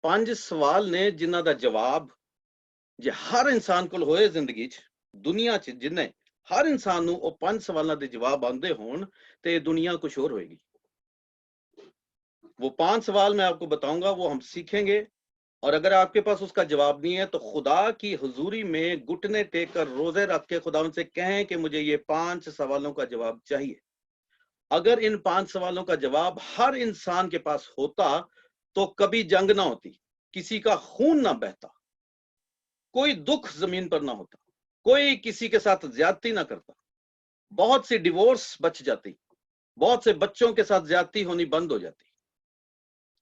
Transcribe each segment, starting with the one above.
5 सवाल ने जिन्हां दा जवाब जे हर इंसान कोल होए जिंदगी च, दुनिया च जिन्ने हर इंसान नूं ओ 5 सवालां दे जवाब आंदे होण ते दुनिया कुछ और होएगी। वो 5 सवाल मैं आपको बताऊंगा, वो हम सीखेंगे, और अगर आपके पास उसका जवाब नहीं है तो खुदा की हुजूरी में घुटने टेक कर रोजे रख के खुदा उनसे कहें कि मुझे ये 5 सवालों का जवाब चाहिए। अगर इन 5 सवालों का जवाब हर इंसान के पास होता तो कभी जंग ना होती, किसी का खून ना बहता, कोई दुख जमीन पर ना होता, कोई किसी के साथ ज्यादती ना करता, बहुत सी डिवोर्स बच जाती, बहुत से बच्चों के साथ ज्यादती होनी बंद हो जाती,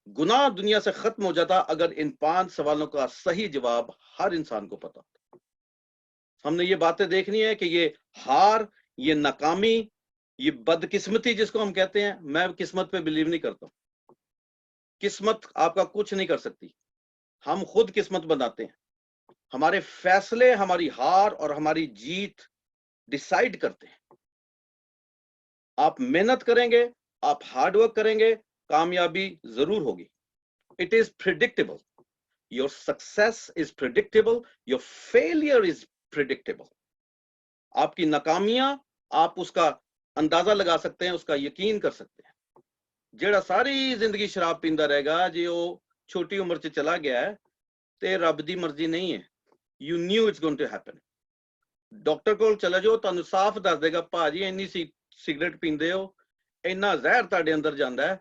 गुनाह दुनिया से खत्म हो जाता अगर इन 5 सवालों का सही जवाब हर इंसान को पता होता। हमने ये बातें देखनी है कि ये हार, ये नाकामी, ये बदकिस्मती जिसको हम कहते हैं, मैं किस्मत पे बिलीव नहीं करता। किस्मत आपका कुछ नहीं कर सकती, हम खुद किस्मत बनाते हैं। हमारे फैसले हमारी हार और हमारी जीत डिसाइड करते हैं। आप मेहनत करेंगे, आप हार्डवर्क करेंगे, कामयाबी जरूर होगी। It is predictable, your success is predictable, your failure is predictable. आपकी नाकामियां, आप उसका अंदाजा लगा सकते हैं, उसका यकीन कर सकते हैं। जेड़ा सारी जिंदगी शराब पींदा रहेगा जी, वो छोटी उम्र च चला गया है, ते रब दी मर्जी नहीं है। You knew it's going to happen. Doctor कोल चले जाओ, तुहानू साफ दस देगा, भाजी इन्नी सिगरेट पींदे हो, इन्ना जहर तुहाडे अंदर जांदा है,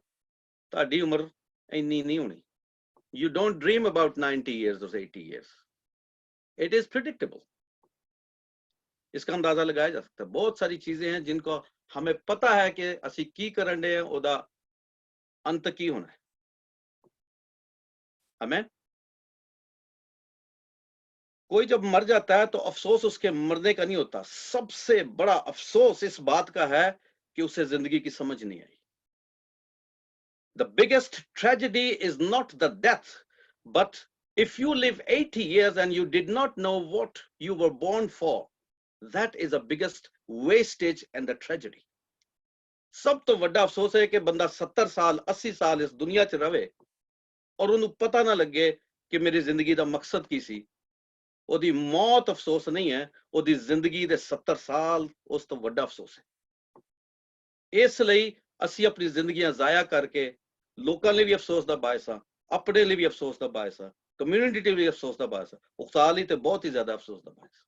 तुहाडी उम्र इन्नी नहीं होनी। You don't dream about 90 years or 80 years. It is predictable. इसका अंदाजा लगाया जा सकता है। बहुत सारी चीजें हैं जिनको हमें पता है कि असी की करन दे, ओदा अंत की होना है। हमें कोई जब मर जाता है तो अफसोस उसके मरने का नहीं होता, सबसे बड़ा अफसोस इस बात का है कि उसे जिंदगी की समझ नहीं आई। The biggest tragedy is not the death, but if you live 80 years and you did not know what you were born for, that is the biggest wastage and the tragedy. सब तो वड्डा अफसोस है कि बंदा 70 साल 80 साल इस दुनिया च रवे और उन्हें पता ना लगे कि मेरी जिंदगी का मकसद की सी। ओदी मौत अफसोस नहीं है, ओदी जिंदगी दे 70 साल उस तो वड्डा अफसोस है। इसलिए असी अपनी जिंदगियां जाया करके लोकां लिए भी अफसोस का बायस हाँ, अपने लिए भी अफसोस का बायस हाँ, कम्युनिटी लिए भी अफसोस का बायस हाँ, उकसाल ही तो बहुत ही ज्यादा अफसोस का बायस।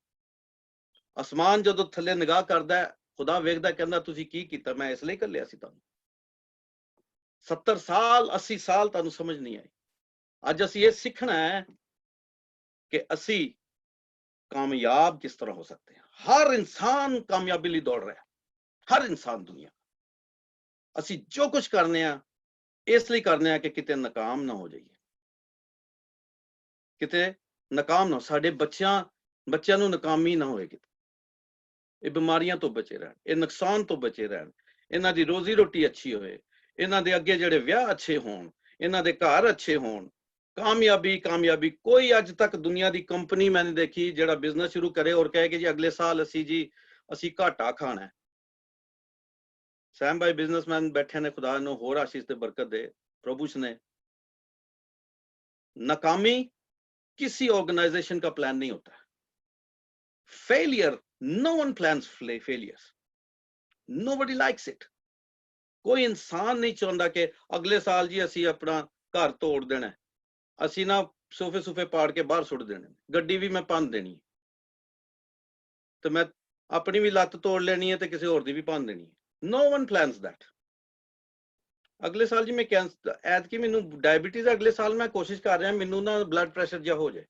आसमान जो थले निगाह करता है, खुदा वेखदा कहंदा तुसी की कीता, मैं इसलिए कर लिया सी तुहानू। 70 साल 80 साल तुहानू समझ नहीं आई। अज असी ये सीखना है कि असी कामयाब किस तरह हो सकते हैं। हर इंसान कामयाबी लिए दौड़ रहा है, हर इंसान दुनिया। असी जो कुछ करने इसलिए करने कि किते नाकाम ना हो जाइए, किते नाकाम ना हो, साडे बच्चों नू नाकामी ना होए, ये बीमारियां तो बचे रहन, ये नुकसान तो बचे रहन, इन्हां दी रोजी रोटी अच्छी होए, इन्हां दे अगे जेड़े ब्याह अच्छे होण, इन्हां दे घर अच्छे होण। कामयाबी कामयाबी, कोई अज तक दुनिया की कंपनी मैंने देखी जेड़ा बिजनेस शुरू करे और कहे कि जी अगले साल असी घाटा खाना है। सैम भाई बिजनेसमैन बैठे ने, खुदा ने होर आशीष ते बरकत दे, प्रभु ने। नाकामी किसी ऑर्गेनाइजेशन का प्लान नहीं होता। Failure, no one plans failures, nobody likes it. कोई इंसान नहीं चाहता कि अगले साल जी असी अपना घर तोड़ देना है, असी ना सोफे सूफे पाड़ के बाहर सुट देने, गड्डी भी मैं भन देनी है, तो मैं अपनी भी लत्त तोड़ लेनी है तो किसी होर दी भी भन देनी है। No one plans that. अगले साल जी मैं कैंसर, ऐतकी मैनू डायबिटीज, अगले साल मैं कोशिश कर रहा मैनू ना ब्लड प्रेशर जा हो जाए।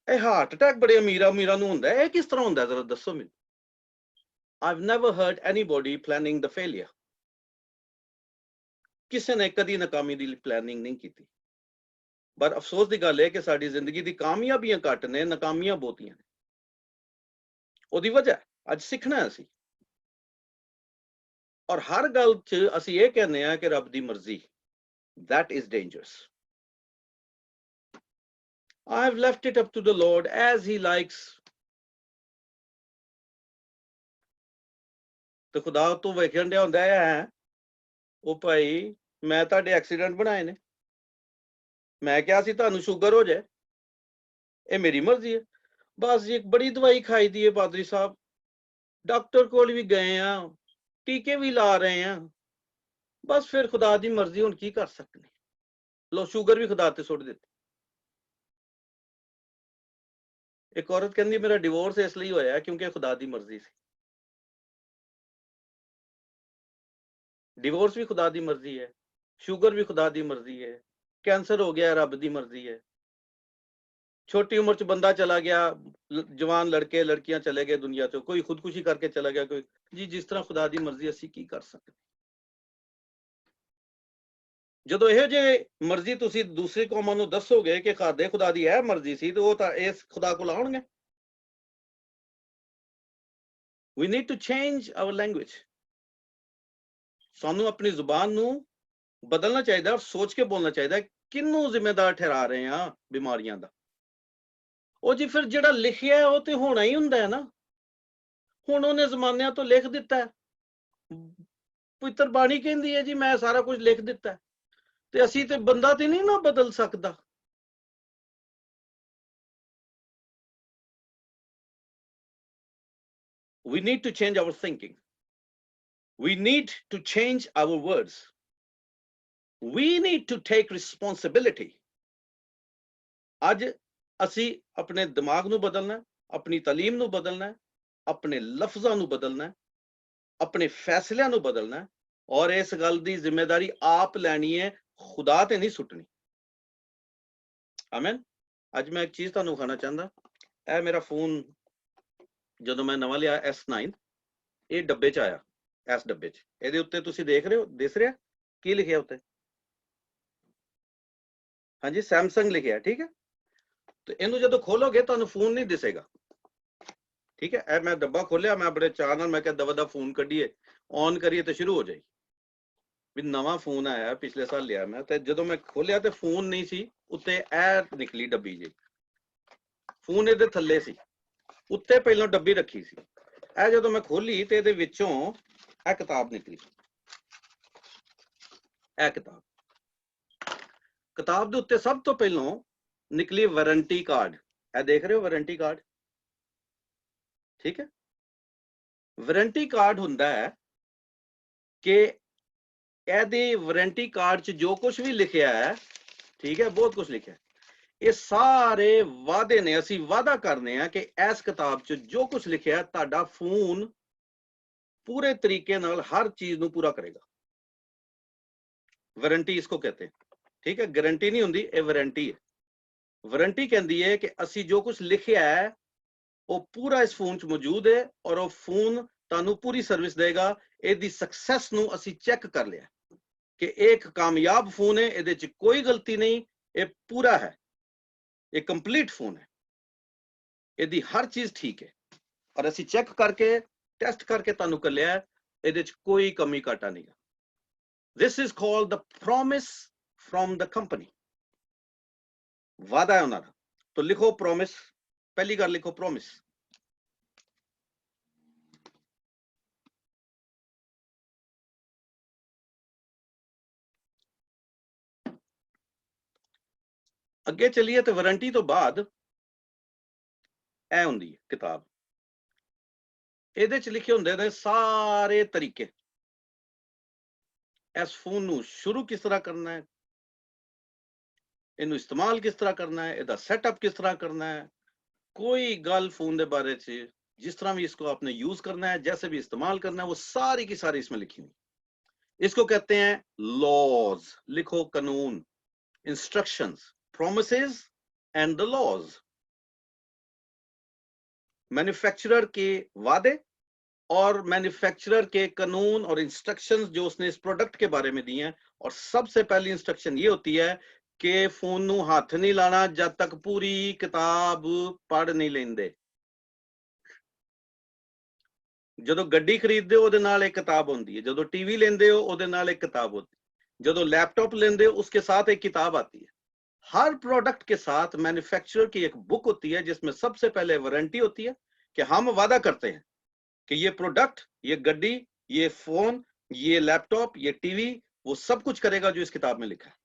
हार्ट अटैक बड़े अमीरा नू हुंदा है, किस तरह हुंदा है जरा दसो मैनू। I've never heard anybody planning the failure. किसी ने कदी नाकामी दी प्लानिंग नहीं की। पर अफसोस की गल है कि साडी जिंदगी दी कामयाबियां घट ने, नाकामियां बहुतियां ने। ओदी वजह अज सीखना है असी, और हर गल च असी ये कहने कि रब दी मर्जी, that is dangerous. I have left it up to the Lord as he likes. तो खुदा तो वेखण दिया हुंदा है, ओ भाई मैं तुहाडे एक्सीडेंट बनाए ने, मैं क्या सी तुहानू शुगर हो जाए, ये मेरी मर्जी है। बस जी एक बड़ी दवाई खाई दी है पादरी साहब, डॉक्टर कोल भी गए हैं, टीके भी ला रहे हैं, बस फिर खुदा दी मर्जी हुण की कर सकने, लो शुगर भी खुदा ते सुट दित्ती। एक औरत कहंदी मेरा डिवोर्स इसलिए होया क्योंकि खुदा दी मर्जी सी। डिवोर्स भी खुदा दी मर्जी है, शुगर भी खुदा दी मर्जी है, कैंसर हो गया रब दी मर्जी है, छोटी उम्र च बंदा चला गया, जवान लड़के लड़कियां चले गए दुनिया चो, कोई खुदकुशी करके चला गया, कोई जी जिस तरह खुदा दी मर्जी असी की कर सकते। ਜਦੋਂ ਇਹੋ ਜਿਹੇ ਮਰਜ਼ੀ ਤੁਸੀਂ ਦੂਸਰੀ ਕੌਮਾਂ ਨੂੰ ਦੱਸੋਗੇ ਕਿ ਖਾਦੇ ਖੁਦਾ ਦੀ ਇਹ ਮਰਜ਼ੀ ਸੀ ਤੇ ਉਹ ਤਾਂ ਇਸ ਖੁਦਾ ਕੋਲ ਆਉਣਗੇ। We need to change our language। ਸਾਨੂੰ ਆਪਣੀ ਜ਼ੁਬਾਨ ਨੂੰ ਬਦਲਣਾ ਚਾਹੀਦਾ ਔਰ ਸੋਚ ਕੇ ਬੋਲਣਾ ਚਾਹੀਦਾ ਕਿਹਨੂੰ ਜ਼ਿੰਮੇਦਾਰ ਠਹਿਰਾ ਰਹੇ ਆ ਬਿਮਾਰੀਆਂ ਦਾ। ਉਹ ਜੀ ਫਿਰ ਜਿਹੜਾ ਲਿਖਿਆ ਉਹ ਤੇ ਹੋਣਾ ਹੀ ਹੁੰਦਾ ਹੈ ਨਾ, ਹੁਣ ਉਹਨੇ ਜ਼ਮਾਨਿਆਂ ਤੋਂ ਲਿਖ ਦਿੱਤਾ, ਪਵਿੱਤਰ ਬਾਣੀ ਕਹਿੰਦੀ ਹੈ ਜੀ ਮੈਂ ਸਾਰਾ ਕੁਝ ਲਿਖ ਦਿੱਤਾ, ਤੇ ਅਸੀਂ ਤੇ ਬੰਦਾ ਤੇ ਨਹੀਂ ਨਾ ਬਦਲ ਸਕਦਾ। We need to change our thinking। We need to change our words। We need to take responsibility। ਅੱਜ ਅਸੀਂ ਆਪਣੇ ਦਿਮਾਗ ਨੂੰ ਬਦਲਣਾ, ਆਪਣੀ ਤਾਲੀਮ ਨੂੰ ਬਦਲਣਾ, ਆਪਣੇ ਲਫ਼ਜ਼ਾਂ ਨੂੰ ਬਦਲਣਾ, ਆਪਣੇ ਫੈਸਲਿਆਂ ਨੂੰ ਬਦਲਣਾ, ਔਰ ਇਸ ਗੱਲ ਦੀ ਜ਼ਿੰਮੇਵਾਰੀ ਆਪ ਲੈਣੀ ਹੈ, ਖੁਦਾ ਤੇ ਨਹੀਂ ਸੁੱਟਣੀ। ਆਮੀਨ। ਅੱਜ ਮੈਂ ਇੱਕ ਚੀਜ਼ ਤੁਹਾਨੂੰ ਖਾਣਾ ਚਾਹੁੰਦਾ, ਇਹ ਮੇਰਾ ਫੋਨ ਜਦੋਂ ਮੈਂ ਨਵਾਂ ਲਿਆ S9 ਇਹ ਡੱਬੇ 'ਚ ਆਇਆ, ਇਸ ਡੱਬੇ 'ਚ ਇਹਦੇ ਉੱਤੇ ਤੁਸੀਂ ਦੇਖ ਰਹੇ ਹੋ, ਦਿਸ ਰਿਹਾ ਕੀ ਲਿਖਿਆ ਉੱਤੇ? ਹਾਂਜੀ ਸੈਮਸੰਗ ਲਿਖਿਆ, ਠੀਕ ਹੈ। ਤੇ ਇਹਨੂੰ ਜਦੋਂ ਖੋਲੋਗੇ ਤੁਹਾਨੂੰ ਫੋਨ ਨਹੀਂ ਦਿਸੇਗਾ, ਠੀਕ ਹੈ। ਇਹ ਮੈਂ ਡੱਬਾ ਖੋਲਿਆ, ਮੈਂ ਬੜੇ ਚਾਅ ਨਾਲ ਮੈਂ ਕਿਹਾ ਦਵਾ ਦਾ ਫੋਨ ਕੱਢੀਏ, ਔਨ ਕਰੀਏ ਤੇ ਸ਼ੁਰੂ ਹੋ ਜਾਏ। ਵੀ ਨਵਾਂ ਫੋਨ ਆਇਆ, ਪਿਛਲੇ ਸਾਲ ਲਿਆ ਮੈਂ, ਤੇ ਜਦੋਂ ਮੈਂ ਖੋਲਿਆ ਤੇ ਫੋਨ ਨਹੀਂ ਸੀ ਉੱਤੇ, ਇਹ ਨਿਕਲੀ ਡੱਬੀ ਜੀ, ਫੋਨ ਇਹਦੇ ਥੱਲੇ ਸੀ, ਉੱਤੇ ਪਹਿਲਾਂ ਡੱਬੀ ਰੱਖੀ ਸੀ। ਇਹ ਜਦੋਂ ਮੈਂ ਖੋਲੀ ਤੇ ਇਹਦੇ ਵਿੱਚੋਂ ਇਹ ਕਿਤਾਬ ਨਿਕਲੀ, ਇਹ ਕਿਤਾਬ ਦੇ ਉੱਤੇ ਸਭ ਤੋਂ ਪਹਿਲਾਂ ਨਿਕਲੀ ਵਾਰੰਟੀ ਕਾਰਡ। ਇਹ ਦੇਖ ਰਹੇ ਹੋ ਵਾਰੰਟੀ ਕਾਰਡ, ਠੀਕ ਹੈ। ਵਾਰੰਟੀ ਕਾਰਡ ਹੁੰਦਾ ਹੈ ਕਿ ਇਹਦੇ ਵਾਰੰਟੀ ਕਾਰਡ 'ਚ ਜੋ ਕੁਝ ਵੀ ਲਿਖਿਆ ਹੈ, ਠੀਕ ਹੈ, ਬਹੁਤ ਕੁਝ ਲਿਖਿਆ, ਇਹ ਸਾਰੇ ਵਾਅਦੇ ਨੇ। ਅਸੀਂ ਵਾਅਦਾ ਕਰਨੇ ਆ ਕਿ ਇਸ ਕਿਤਾਬ 'ਚ ਜੋ ਕੁਝ ਲਿਖਿਆ ਤੁਹਾਡਾ ਫੋਨ ਪੂਰੇ ਤਰੀਕੇ ਨਾਲ ਹਰ ਚੀਜ਼ ਨੂੰ ਪੂਰਾ ਕਰੇਗਾ। ਵਾਰੰਟੀ ਇਸਕੋ ਕਹਤੇ हैं, ठीक है। गारंटी नहीं होंदी, ये वारंटी है। वारंटी कहती है कि असी जो कुछ लिखिया है वो पूरा इस फोन च मौजूद है और वो फोन तानू पूरी सर्विस देगा। ਇਹਦੀ सक्सेस ਨੂੰ ਅਸੀਂ चेक कर लिया कि एक कामयाब फोन है, ਇਹਦੇ ਚ कोई गलती नहीं, ये पूरा है, ये कंप्लीट फोन है, ਇਹਦੀ हर चीज ठीक है। और ਅਸੀਂ चेक करके टेस्ट करके तानू कर लिया, ਇਹਦੇ ਚ कोई कमी घाटा नहीं। This is called the promise from the company। वादा है उन्होंने, तो लिखो promise, पहली बार लिखो promise। अगे चलिए तो वारंटी तो बाद ऐ हुंदी है किताब, ਇਹਦੇ ਚ लिखे ਹੁੰਦੇ ने सारे तरीके, इस फोन ਨੂੰ शुरू किस तरह करना है, ਇਹਨੂੰ इस्तेमाल किस तरह करना है, ਇਹਦਾ सेटअप किस तरह करना है, कोई गल फोन के बारे च जिस तरह भी इसको आपने यूज करना है, जैसे भी इस्तेमाल करना है, वो सारी की सारी इसमें लिखी हुई। इसको कहते हैं लॉज। लिखो कानून, instructions, promises and the laws. Manufacturer के वादे और मैन्युफैक्चरर के कानून और इंस्ट्रक्शंस जो उसने इस प्रोडक्ट के बारे में दिए हैं। और सबसे पहली इंस्ट्रक्शन ये होती है कि फोन नू हाथ नहीं लाना जब तक पूरी किताब पढ़ नहीं लेंदे। ਜਦੋਂ ਗੱਡੀ ਖਰੀਦਦੇ ਹੋ ਉਹਦੇ ਨਾਲ ਇੱਕ किताब होती है, ਜਦੋਂ टीवी लेंदे हो ਉਹਦੇ ਨਾਲ एक किताब होती है, ਜਦੋਂ लैपटॉप लेंदे हो उसके साथ एक किताब आती है। हर प्रोडक्ट के साथ मैन्युफैक्चरर की एक बुक होती है जिसमें सबसे पहले वारंटी होती है कि हम वादा करते हैं कि ये प्रोडक्ट, ये गड्डी, ये फोन, ये लैपटॉप, ये टीवी, वो सब कुछ करेगा जो इस किताब में लिखा है।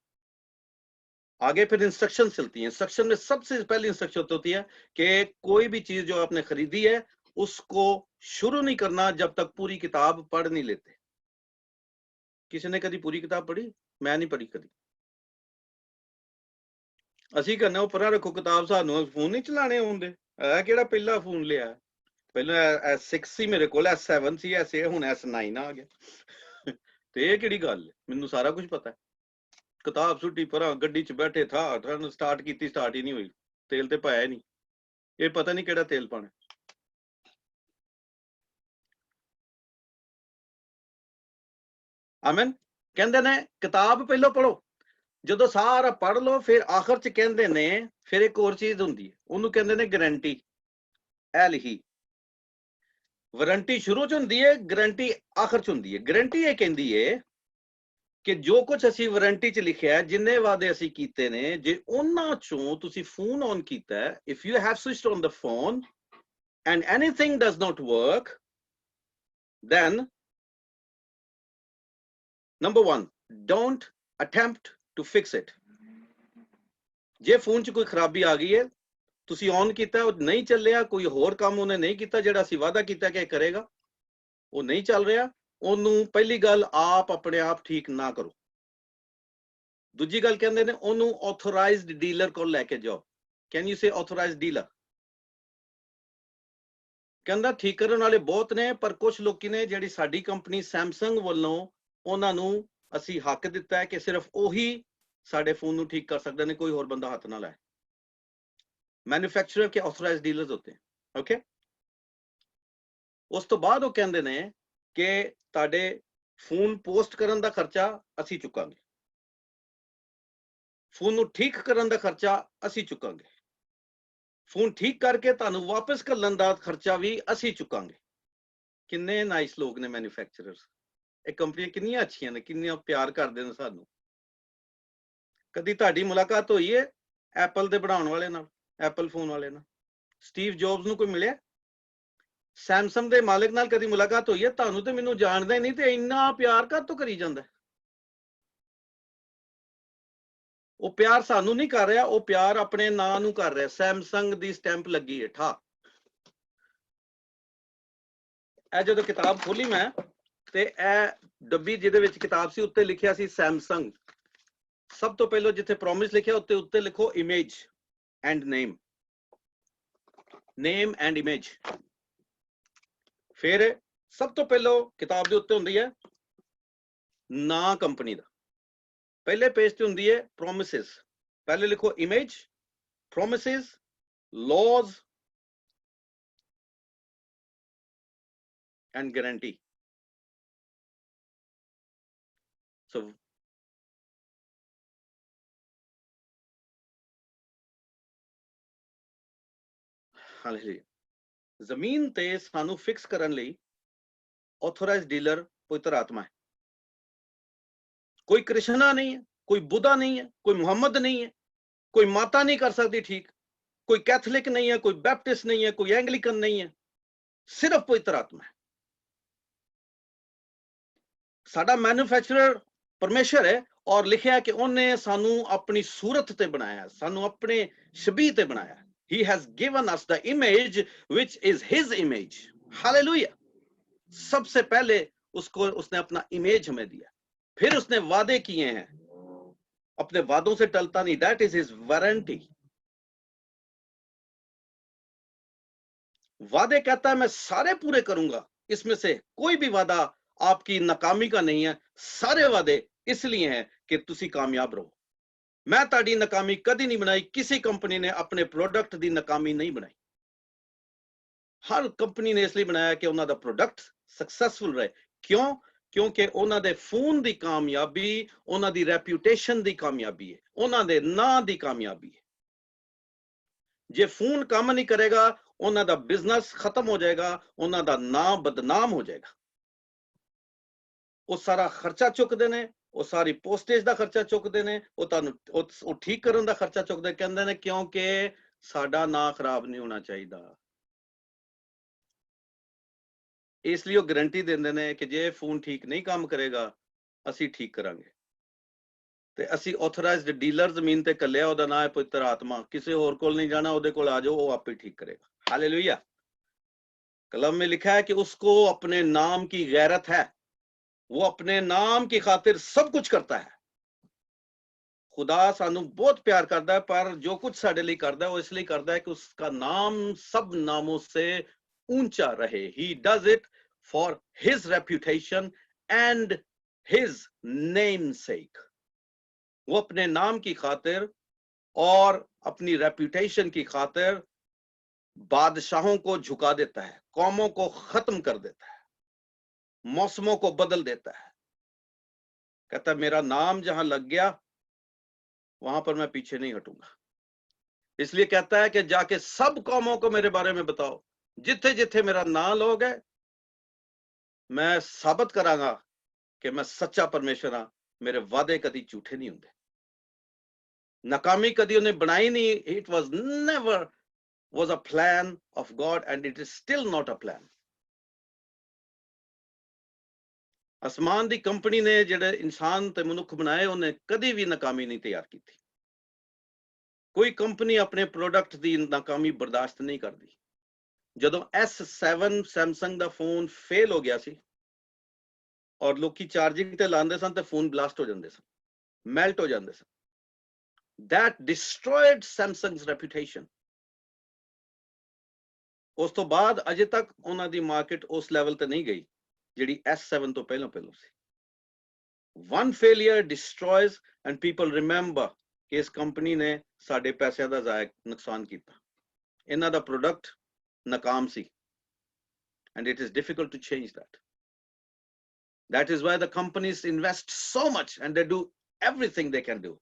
आगे फिर इंस्ट्रक्शन चलती हैं। इंस्ट्रक्शन में सबसे पहली इंस्ट्रक्शन होती है कि कोई भी चीज जो आपने खरीदी है उसको शुरू नहीं करना जब तक पूरी किताब पढ़ नहीं लेते। किसी ने कभी पूरी किताब पढ़ी? मैं नहीं पढ़ी कभी। ਅਸੀਂ ਕਹਿੰਦੇ ਉਹ ਪਰਾਂ ਰੱਖੋ ਕਿਤਾਬ, ਸਾਨੂੰ ਫੋਨ ਨਹੀਂ ਚਲਾਣੇ ਆਉਂਦੇ। ਇਹ ਕਿਹੜਾ ਪਹਿਲਾ ਫੋਨ ਲਿਆ? ਪਹਿਲਾਂ S6 ਸੀ ਮੇਰੇ ਕੋਲ, S7 ਸੀ, ਐਸੇ ਹੁਣ S9 ਆ ਗਿਆ। ਤੇ ਇਹ ਕਿਹੜੀ ਗੱਲ? ਮੈਨੂੰ ਸਾਰਾ ਕੁਝ ਪਤਾ ਹੈ। ਕਿਤਾਬ ਸੁੱਟੀ ਪਰਾਂ, ਗੱਡੀ 'ਚ ਬੈਠੇ ਥਾ, ਸਟਾਰਟ ਕੀਤੀ, ਸਟਾਰਟ ਹੀ ਨਹੀਂ ਹੋਈ। ਤੇਲ ਤੇ ਪਾਇਆ ਨਹੀਂ। ਇਹ ਪਤਾ ਨਹੀਂ ਕਿਹੜਾ ਤੇਲ ਪਾਣਾ। ਆਮਨ। ਕਹਿੰਦੇ ਨੇ ਕਿਤਾਬ ਪਹਿਲਾਂ ਪੜੋ, ਜਦੋਂ ਸਾਰਾ ਪੜ੍ਹ ਲਓ ਫਿਰ ਆਖਰ 'ਚ ਕਹਿੰਦੇ ਨੇ ਫਿਰ ਇੱਕ ਹੋਰ ਚੀਜ਼ ਹੁੰਦੀ ਹੈ, ਉਹਨੂੰ ਕਹਿੰਦੇ ਨੇ ਗਾਰੰਟੀ। ਇਹ ਲਿਖੀ ਵਾਰੰਟੀ ਸ਼ੁਰੂ 'ਚ ਹੁੰਦੀ ਹੈ, ਗਾਰੰਟੀ ਆਖਰ 'ਚ ਹੁੰਦੀ ਹੈ। ਗਾਰੰਟੀ ਇਹ ਕਹਿੰਦੀ ਹੈ ਕਿ ਜੋ ਕੁਝ ਅਸੀਂ ਵਾਰੰਟੀ 'ਚ ਲਿਖਿਆ, ਜਿੰਨੇ ਵਾਅਦੇ ਅਸੀਂ ਕੀਤੇ ਨੇ, ਜੇ ਉਹਨਾਂ 'ਚੋਂ ਤੁਸੀਂ ਫੋਨ ਔਨ ਕੀਤਾ ਹੈ, if you have switched on the phone and anything does not work, then number 1, don't attempt to fix it. ਜੇ ਫੋਨ 'ਚ ਕੋਈ ਖਰਾਬੀ ਆ ਗਈ ਹੈ, ਤੁਸੀਂ ਔਨ ਕੀਤਾ, ਉਹ ਨਹੀਂ ਚੱਲਿਆ, ਕੋਈ ਹੋਰ ਕੰਮ ਉਹਨੇ ਨਹੀਂ ਕੀਤਾ ਜਿਹੜਾ ਅਸੀਂ ਵਾਅਦਾ ਕੀਤਾ ਕਿ ਕਰੇਗਾ, ਉਹ ਨਹੀਂ ਚੱਲ ਰਿਹਾ, ਉਹਨੂੰ ਪਹਿਲੀ ਗੱਲ ਆਪ ਆਪਣੇ ਆਪ ਠੀਕ ਨਾ ਕਰੋ। ਦੂਜੀ ਗੱਲ ਕਹਿੰਦੇ ਨੇ ਉਹਨੂੰ ਆਥੋਰਾਈਜ਼ਡ ਡੀਲਰ ਕੋਲ ਲੈ ਕੇ ਜਾਓ। Can you say authorised dealer? ਕਹਿੰਦਾ ਠੀਕ ਕਰਨ ਵਾਲੇ ਬਹੁਤ ਨੇ, ਪਰ ਕੁਝ ਲੋਕੀ ਨੇ ਜਿਹੜੀ ਸਾਡੀ ਕੰਪਨੀ ਸੈਮਸੰਗ ਵੱਲੋਂ ਉਹਨਾਂ ਨੂੰ ਅਸੀਂ ਹੱਕ ਦਿੱਤਾ ਹੈ ਕਿ ਸਿਰਫ ਉਹੀ ਸਾਡੇ ਫੋਨ ਨੂੰ ਠੀਕ ਕਰ ਸਕਦੇ ਨੇ, ਕੋਈ ਹੋਰ ਬੰਦਾ ਹੱਥ ਨਾ ਲਾਏ। मैन्युफैक्चरर के ऑथराइज्ड डीलर्स होते हैं। ओके, उस तो बाद वो कहते ने कि ताडे फोन पोस्ट करन दा खर्चा असी चुकांगे, फोन नू ठीक करन दा खर्चा असी चुकांगे, फोन ठीक करके तानू वापस घल्लण दा खर्चा भी असी चुकांगे। किन्ने नाइस लोग ने मैन्युफैक्चरर्स। ਇਹ ਕੰਪਨੀਆਂ ਕਿੰਨੀਆਂ ਅੱਛੀਆਂ ਨੇ, ਕਿੰਨੀਆਂ ਪਿਆਰ ਕਰਦੇ ਨੇ ਸਾਨੂੰ। ਕਦੀ ਤੁਹਾਡੀ ਮੁਲਾਕਾਤ ਹੋਈ ਹੈ ਐਪਲ ਦੇ ਬਣਾਉਣ ਵਾਲੇ ਨਾਲ, ਐਪਲ ਫੋਨ ਵਾਲੇ ਨਾਲ? ਸਟੀਵ ਜੌਬਸ ਨੂੰ ਕੋਈ ਮਿਲਿਆ? ਸੈਮਸੰਗ ਦੇ ਮਾਲਕ ਨਾਲ ਕਦੀ ਮੁਲਾਕਾਤ ਹੋਈ ਹੈ? ਤੁਹਾਨੂੰ ਤੇ ਮੈਨੂੰ ਜਾਣਦਾ ਹੀ ਨਹੀਂ ਤੇ ਇੰਨਾ ਪਿਆਰ ਕਾਹਤੋਂ ਕਰੀ ਜਾਂਦਾ? ਉਹ ਪਿਆਰ ਸਾਨੂੰ ਨਹੀਂ ਕਰ ਰਿਹਾ, ਉਹ ਪਿਆਰ ਆਪਣੇ ਨਾਂ ਨੂੰ ਕਰ ਰਿਹਾ। ਸੈਮਸੰਗ ਦੀ ਸਟੈਂਪ ਲੱਗੀ ਹੈ ਠਾ। ਇਹ ਜਦੋਂ ਕਿਤਾਬ ਖੋਲੀ ਮੈਂ ਤੇ ਇਹ ਡੱਬੀ ਜਿਹਦੇ ਵਿੱਚ ਕਿਤਾਬ ਸੀ ਉੱਤੇ ਲਿਖਿਆ ਸੀ ਸੈਮਸੰਗ। ਸਭ ਤੋਂ ਪਹਿਲਾਂ ਜਿੱਥੇ ਪ੍ਰੋਮਿਸ ਲਿਖਿਆ ਉੱਤੇ ਲਿਖੋ image and name, name and image. ਫਿਰ ਸਭ ਤੋਂ ਪਹਿਲਾਂ ਕਿਤਾਬ ਦੇ ਉੱਤੇ ਹੁੰਦੀ ਹੈ ਨਾਂ ਕੰਪਨੀ ਦਾ। ਪਹਿਲੇ ਪੇਜ ਤੇ ਹੁੰਦੀ ਹੈ ਪ੍ਰੋਮਿਸਿਸ। ਪਹਿਲੇ ਲਿਖੋ image, ਪ੍ਰੋਮਿਸਿਸ, laws and guarantee. So ਜ਼ਮੀਨ ਤੇ ਸਾਨੂੰ ਫਿਕਸ ਕਰਨ ਲਈ ਆਥੋਰਾਈਜ਼ਡ ਡੀਲਰ ਪਵਿੱਤਰ ਆਤਮਾ ਹੈ। ਕੋਈ ਕ੍ਰਿਸ਼ਨਾ ਨਹੀਂ ਹੈ, ਕੋਈ ਬੁੱਧਾ ਨਹੀਂ ਹੈ, ਕੋਈ ਮੁਹੰਮਦ ਨਹੀਂ ਹੈ, ਕੋਈ ਮਾਤਾ ਨਹੀਂ ਕਰ ਸਕਦੀ ਠੀਕ, ਕੋਈ ਕੈਥੋਲਿਕ ਨਹੀਂ ਹੈ, ਕੋਈ ਬੈਪਟਿਸਟ ਨਹੀਂ ਹੈ, ਕੋਈ ਐਂਗਲੀਕਨ ਨਹੀਂ ਹੈ, ਸਿਰਫ ਪਵਿੱਤਰ ਆਤਮਾ ਹੈ। ਸਾਡਾ ਮੈਨੂਫੈਕਚਰਰ ਪਰਮੇਸ਼ਰ ਹੈ ਔਰ ਲਿਖਿਆ ਕਿ ਉਹਨੇ ਸਾਨੂੰ ਆਪਣੀ ਸੂਰਤ ਤੇ ਬਣਾਇਆ, ਸਾਨੂੰ ਆਪਣੇ ਸ਼ਬੀਹ ਤੇ ਬਣਾਇਆ। He has given us the image which is his image. Hallelujah. सबसे पहले उसको उसने अपना इमेज हमें दिया, फिर उसने वादे किए हैं, अपने वादों से टलता नहीं। That is his warranty. वादे कहता है मैं सारे पूरे करूंगा, इसमें से कोई भी वादा आपकी नाकामी का नहीं है। सारे वादे इसलिए हैं कि तुसी कामयाब रहो। मैं ताड़ी नाकामी कदी नहीं बनाई, किसी कंपनी ने अपने प्रोडक्ट दी नाकामी नहीं बनाई। हर कंपनी ने इसलिए बनाया कि उन्होंने प्रोडक्ट सक्सेसफुल रहे। क्यों? क्योंकि उन्होंने फोन दी कामयाबी उन्होंने रेप्यूटेशन दी कामयाबी है, उन्होंने नां दी कामयाबी है। जे फोन काम नहीं करेगा उन्होंने बिजनेस खत्म हो जाएगा, उन्होंने नाम बदनाम हो जाएगा। वो सारा खर्चा चुकते ने, वो सारी पोस्टेज का खर्चा चुकते ने, वो ठीक करने का खर्चा चुकते, कहते ने क्योंकि साडा ना खराब नहीं होना चाहिए। इसलिए वो गारंटी देंदे ने कि जे फोन ठीक नहीं काम करेगा असी ठीक करांगे। ਤੇ ਅਸੀਂ ਆਥੋਰਾਈਜ਼ਡ ਡੀਲਰ ਜ਼ਮੀਨ ਤੇ ਕੱਲਿਆ, ਉਹਦਾ ਨਾਮ ਹੈ ਪਵਿੱਤਰ ਆਤਮਾ। ਕਿਸੇ ਹੋਰ ਕੋਲ नहीं जाना, ਉਹਦੇ ਕੋਲ आ जाओ, वो आप ही ठीक करेगा। हालेलुया। कलम में लिखा है कि उसको अपने नाम की गैरत है, वो अपने नाम की खातिर सब कुछ करता है। खुदा सानू बहुत प्यार करता है, पर जो कुछ साडे लिए करता है वो इसलिए करता है कि उसका नाम सब नामों से ऊंचा रहे। He does it for his reputation and his namesake। वो अपने नाम की खातिर और अपनी रेपुटेशन की खातिर बादशाहों को झुका देता है, कौमों को खत्म कर देता है, मौसमों को बदल देता है। कहता है मेरा नाम जहां लग गया वहां पर मैं पीछे नहीं हटूंगा। इसलिए कहता है कि जाके सब कौमों को मेरे बारे में बताओ, जिथे जिथे मेरा नाम लोग है, मैं साबित करांगा कि मैं सच्चा परमेश्वर हाँ। मेरे वादे कदी झूठे नहीं होंगे, नाकामी कदी उन्हें बनाई नहीं। It was never was a plan of God and it is still not a plan। आसमान दी कंपनी ने जेड़े इंसान ते मनुख बनाए उन्हें कदी भी नाकामी नहीं तैयार की थी। कोई कंपनी अपने प्रोडक्ट दी नाकामी बर्दाश्त नहीं करती। जदों S7 सैमसंग दा फोन फेल हो गया सी और लोकी चार्जिंग ते लांदे सन ते फोन ब्लास्ट हो जांदे सन, मेल्ट हो जांदे सन। That destroyed Samsung's reputation। उस तो बाद अजे तक उन्हां दी मार्केट उस लेवल ते नहीं गई जिहड़ी S7 तो पहलों सी। One failure destroys and people remember कि इस कंपनी ने साडे पैसे दा ज़ाया नुकसान कीता, इन्हां दा प्रोडक्ट नाकाम सी, and it is difficult to change that। That is why the companies invest so much and they do everything they can do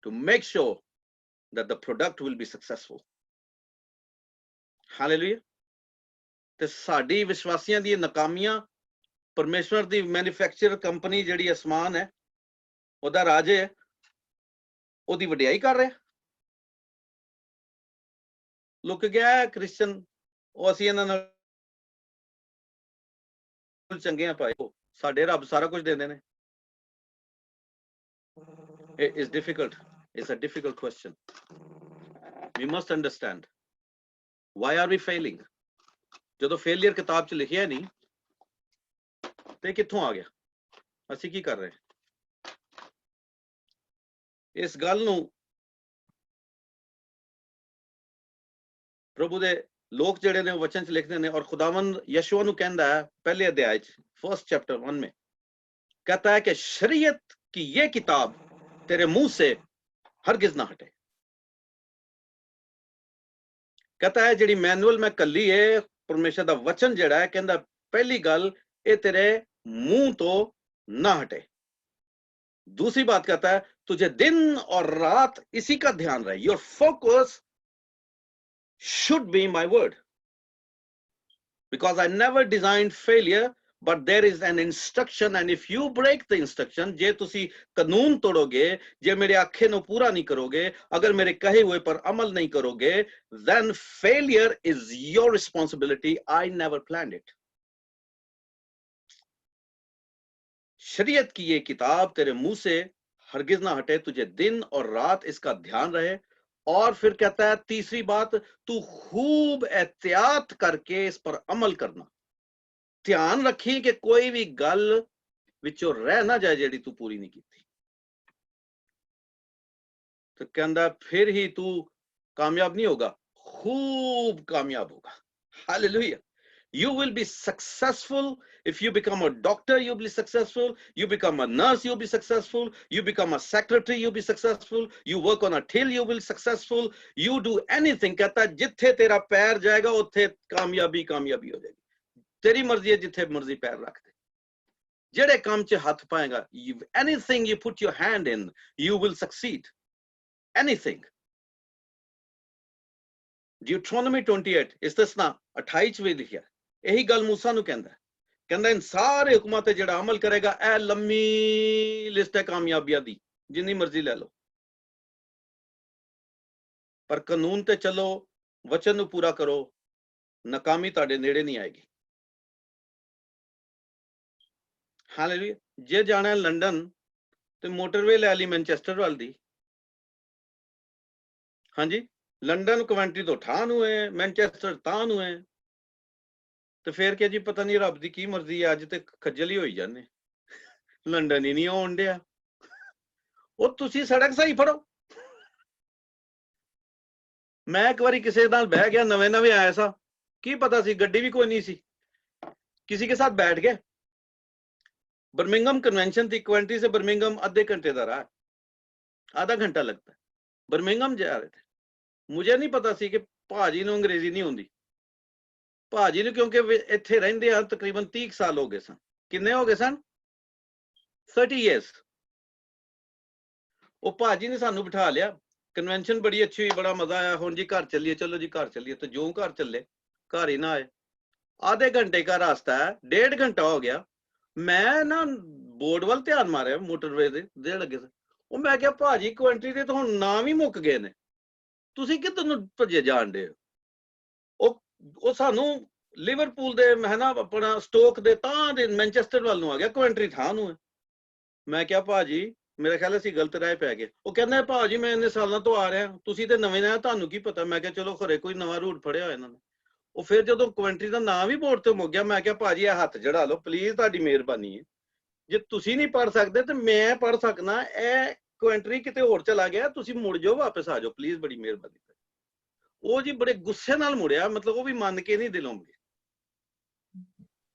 to make sure that the product will be successful। Hallelujah। ते साडी विश्वासियां दी नाकामियां परमेश्वर दी manufacture company जिहड़ी आसमान है ओदा राजे है ओदी वडियाई कर रहे। लुक गया है क्रिश्चियन ओ असीं इन्हां नाल चंगे आ भाई, साडे रब सारा कुछ देंदे ने। It is difficult, it's a difficult question। We must understand why are we failing। जदों फेलियर किताब च लिखिया नहीं ते कित्थों आ गया, ਅਸੀਂ ਕੀ कर रहे हैं। इस गल नूं प्रभु दे लोग जेड़े ने वचन च लिखते हैं और खुदावंद यशुआ नूं कहंदा है पहले अध्याय च 1 चैप्टर 1 में, कहता है कि शरीयत की ये किताब तेरे मुंह से हरगिज ना हटे। कहता है जेड़ी मैनुअल मैं कली है परमेश्वर दा वचन जेड़ा है, कहंदा पहली गल ये तेरे मुंह तो ना हटे। दूसरी बात कहता है तुझे दिन और रात इसी का ध्यान रहे। Your focus should be my word, because I never designed failure, but there is an instruction and if you break the instruction, जे तुसी कानून तोड़ोगे, जे मेरे आखे नो पूरा नहीं करोगे, अगर मेरे कहे हुए पर अमल नहीं करोगे, then failure is your responsibility। I never planned it। शरीयत की ये किताब तेरे मुंह से हरगिज ना हटे, तुझे दिन और रात इसका ध्यान रहे। और फिर कहता है तीसरी बात, तू खूब एहतियात करके इस पर अमल करना। ध्यान रखी कि कोई भी गल विचों रह ना जाए जेड़ी तू पूरी नहीं की थी। तो कहंदा फिर ही तू कामयाब नहीं होगा, खूब कामयाब होगा। Hallelujah. You will be successful if you become a doctor, you'll be successful, you become a nurse, you'll be successful, you become a secretary, you'll be successful, you work on a till, you will be successful, you do anything। कहता है जिथे तेरा पैर जाएगा उथे कामयाबी कामयाबी हो जाएगी। तेरी मर्जी है जिथे मर्जी पैर रख दे, जेड़े काम च हाथ पाएगा, anything you put your hand in you will succeed, anything। Deuteronomy 28 इस्तिस्ना 28 में लिखा, यही गल मूसा नूं कहंदा है, कहंदा इन सारे हुक्मां ते जेड़ा अमल करेगा ए लम्मी लिस्ट है कामयाबियां दी, जिन्नी मर्जी ले लो, पर कानून ते चलो, वचन नूं पूरा करो, नाकामी तुहाडे नेड़े नहीं आएगी। हालेलुया। जे जाना है लंदन ਤੇ ਮੋਟਰਵੇ ਲੈ ਲਈ ਮੈਨਚੈਸਟਰ ਵੱਲ ਦੀ। ਹਾਂਜੀ, ਲੰਡਨ ਕਵੈਂਟਰੀ ਤੋਂ ਠਾਹ ਨੂੰ ਹੈ, ਮੈਨਚੈਸਟਰ ਤਾਂ ਨੂੰ ਹੈ। ਤੇ ਫਿਰ ਕਿ ਜੀ ਪਤਾ ਨਹੀਂ ਰੱਬ ਦੀ ਕੀ ਮਰਜ਼ੀ ਹੈ, ਅੱਜ ਤੇ ਖੱਜਲ ਹੀ ਹੋਈ ਜਾਂਦੇ, ਲੰਡਨ ਹੀ ਨਹੀਂ ਆਉਣ ਡਿਆ। ਉਹ ਤੁਸੀਂ ਸੜਕ ਸਹੀ ਫੜੋ। ਮੈਂ ਇੱਕ ਵਾਰੀ ਕਿਸੇ ਨਾਲ ਬਹਿ ਗਿਆ, ਨਵੇਂ नवे आया सा, की पता सी, गड्डी भी कोई नहीं सी, किसी के साथ बैठ गए। बर्मिंघम कन्वेंशन थी, क्वेंट्री से बर्मिंघम आधे घंटे का राह, आधा घंटा लगता है। बर्मिंघम जा रहे थे, मुझे नहीं पता सी कि भाजी नूं अंग्रेजी नहीं आउंदी। भाजी नूं क्योंकि इत्थे रहिंदे आ तकरीबन 30 साल हो गए सन। किन्ने हो गए सन? 30 years। वो भाजी ने सानू बिठा लिया, कन्वेंशन बड़ी अच्छी हुई, बड़ा मजा आया, हुण जी घर चलिए, चलो जी घर चलिए। तो जो घर चले, घर ही ना आए। आधे घंटे का रास्ता है, 1.5 घंटा हो गया। मैं ना बोर्ड वाल ध्यान मारिया, मोटरवे दे लगे से, ਉਹ ਮੈਂ ਕਿਹਾ ਭਾਜੀ ਕੁਐਂਟਰੀ ਦੇ ਤਾਂ ਹੁਣ ਨਾਮ ਹੀ ਮੁੱਕ ਗਏ ਨੇ, ਤੁਸੀਂ ਕਿੱਧਰ ਨੂੰ ਭੱਜੇ ਜਾਣ ਦੇ ਹੋ? ਉਹ ਸਾਨੂੰ ਲਿਵਰਪੂਲ ਦੇ ਮੈਂ ਨਾ ਆਪਣਾ ਸਟੋਕ ਦੇ ਤਾਂ ਦੇ ਮੈਨਚੈਸਟਰ ਵੱਲ ਨੂੰ ਆ ਗਿਆ, ਕੁਐਂਟਰੀ ਥਾਂ ਨੂੰ ਹੈ। ਮੈਂ ਕਿਹਾ ਭਾਜੀ ਮੇਰਾ ਖਿਆਲ ਅਸੀਂ ਗਲਤ ਰਾਹ ਪੈ ਗਏ। ਉਹ ਕਹਿੰਦਾ ਭਾਜੀ ਮੈਂ ਇੰਨੇ ਸਾਲਾਂ ਤੋਂ ਆ ਰਿਹਾ, ਤੁਸੀਂ ਤੇ ਨਵੇਂ ਨੇ, ਤੁਹਾਨੂੰ ਕੀ ਪਤਾ। ਮੈਂ ਕਿਹਾ ਚਲੋ ਖਰੇ ਕੋਈ ਨਵਾਂ ਰੂਟ ਫੜਿਆ ਹੋਇਆ ਇਹਨਾਂ ਨੇ। ਉਹ ਫਿਰ ਜਦੋਂ ਕੁਐਂਟਰੀ ਦਾ ਨਾਮ ਹੀ ਬੋਰਡ ਤੇ ਮੁੱਕ ਗਿਆ, ਮੈਂ ਕਿਹਾ ਭਾਜੀ ਇਹ ਹੱਥ ਜੜਾ ਲਓ ਪਲੀਜ਼, ਤੁਹਾਡੀ ਮਿਹਰਬਾਨੀ ਹੈ। ਜੇ ਤੁਸੀਂ ਨਹੀਂ ਪੜ ਸਕਦੇ ਤੇ ਮੈਂ ਪੜ ਸਕਣਾ। ਇਹ ਕੁਐਂਟਰੀ ਕਿਤੇ ਹੋਰ ਚਲਾ ਗਿਆ, ਤੁਸੀਂ ਮੁੜ ਜਾਓ, ਵਾਪਸ ਆ ਜਾਓ ਪਲੀਜ਼, ਬੜੀ ਮਿਹਰਬਾਨੀ। ਉਹ ਜੀ ਬੜੇ ਗੁੱਸੇ ਨਾਲ ਮੁੜਿਆ, ਮਤਲਬ ਉਹ ਵੀ ਮੰਨ ਕੇ ਨਹੀਂ ਦਿਲੋਂ ਮੁੜਿਆ।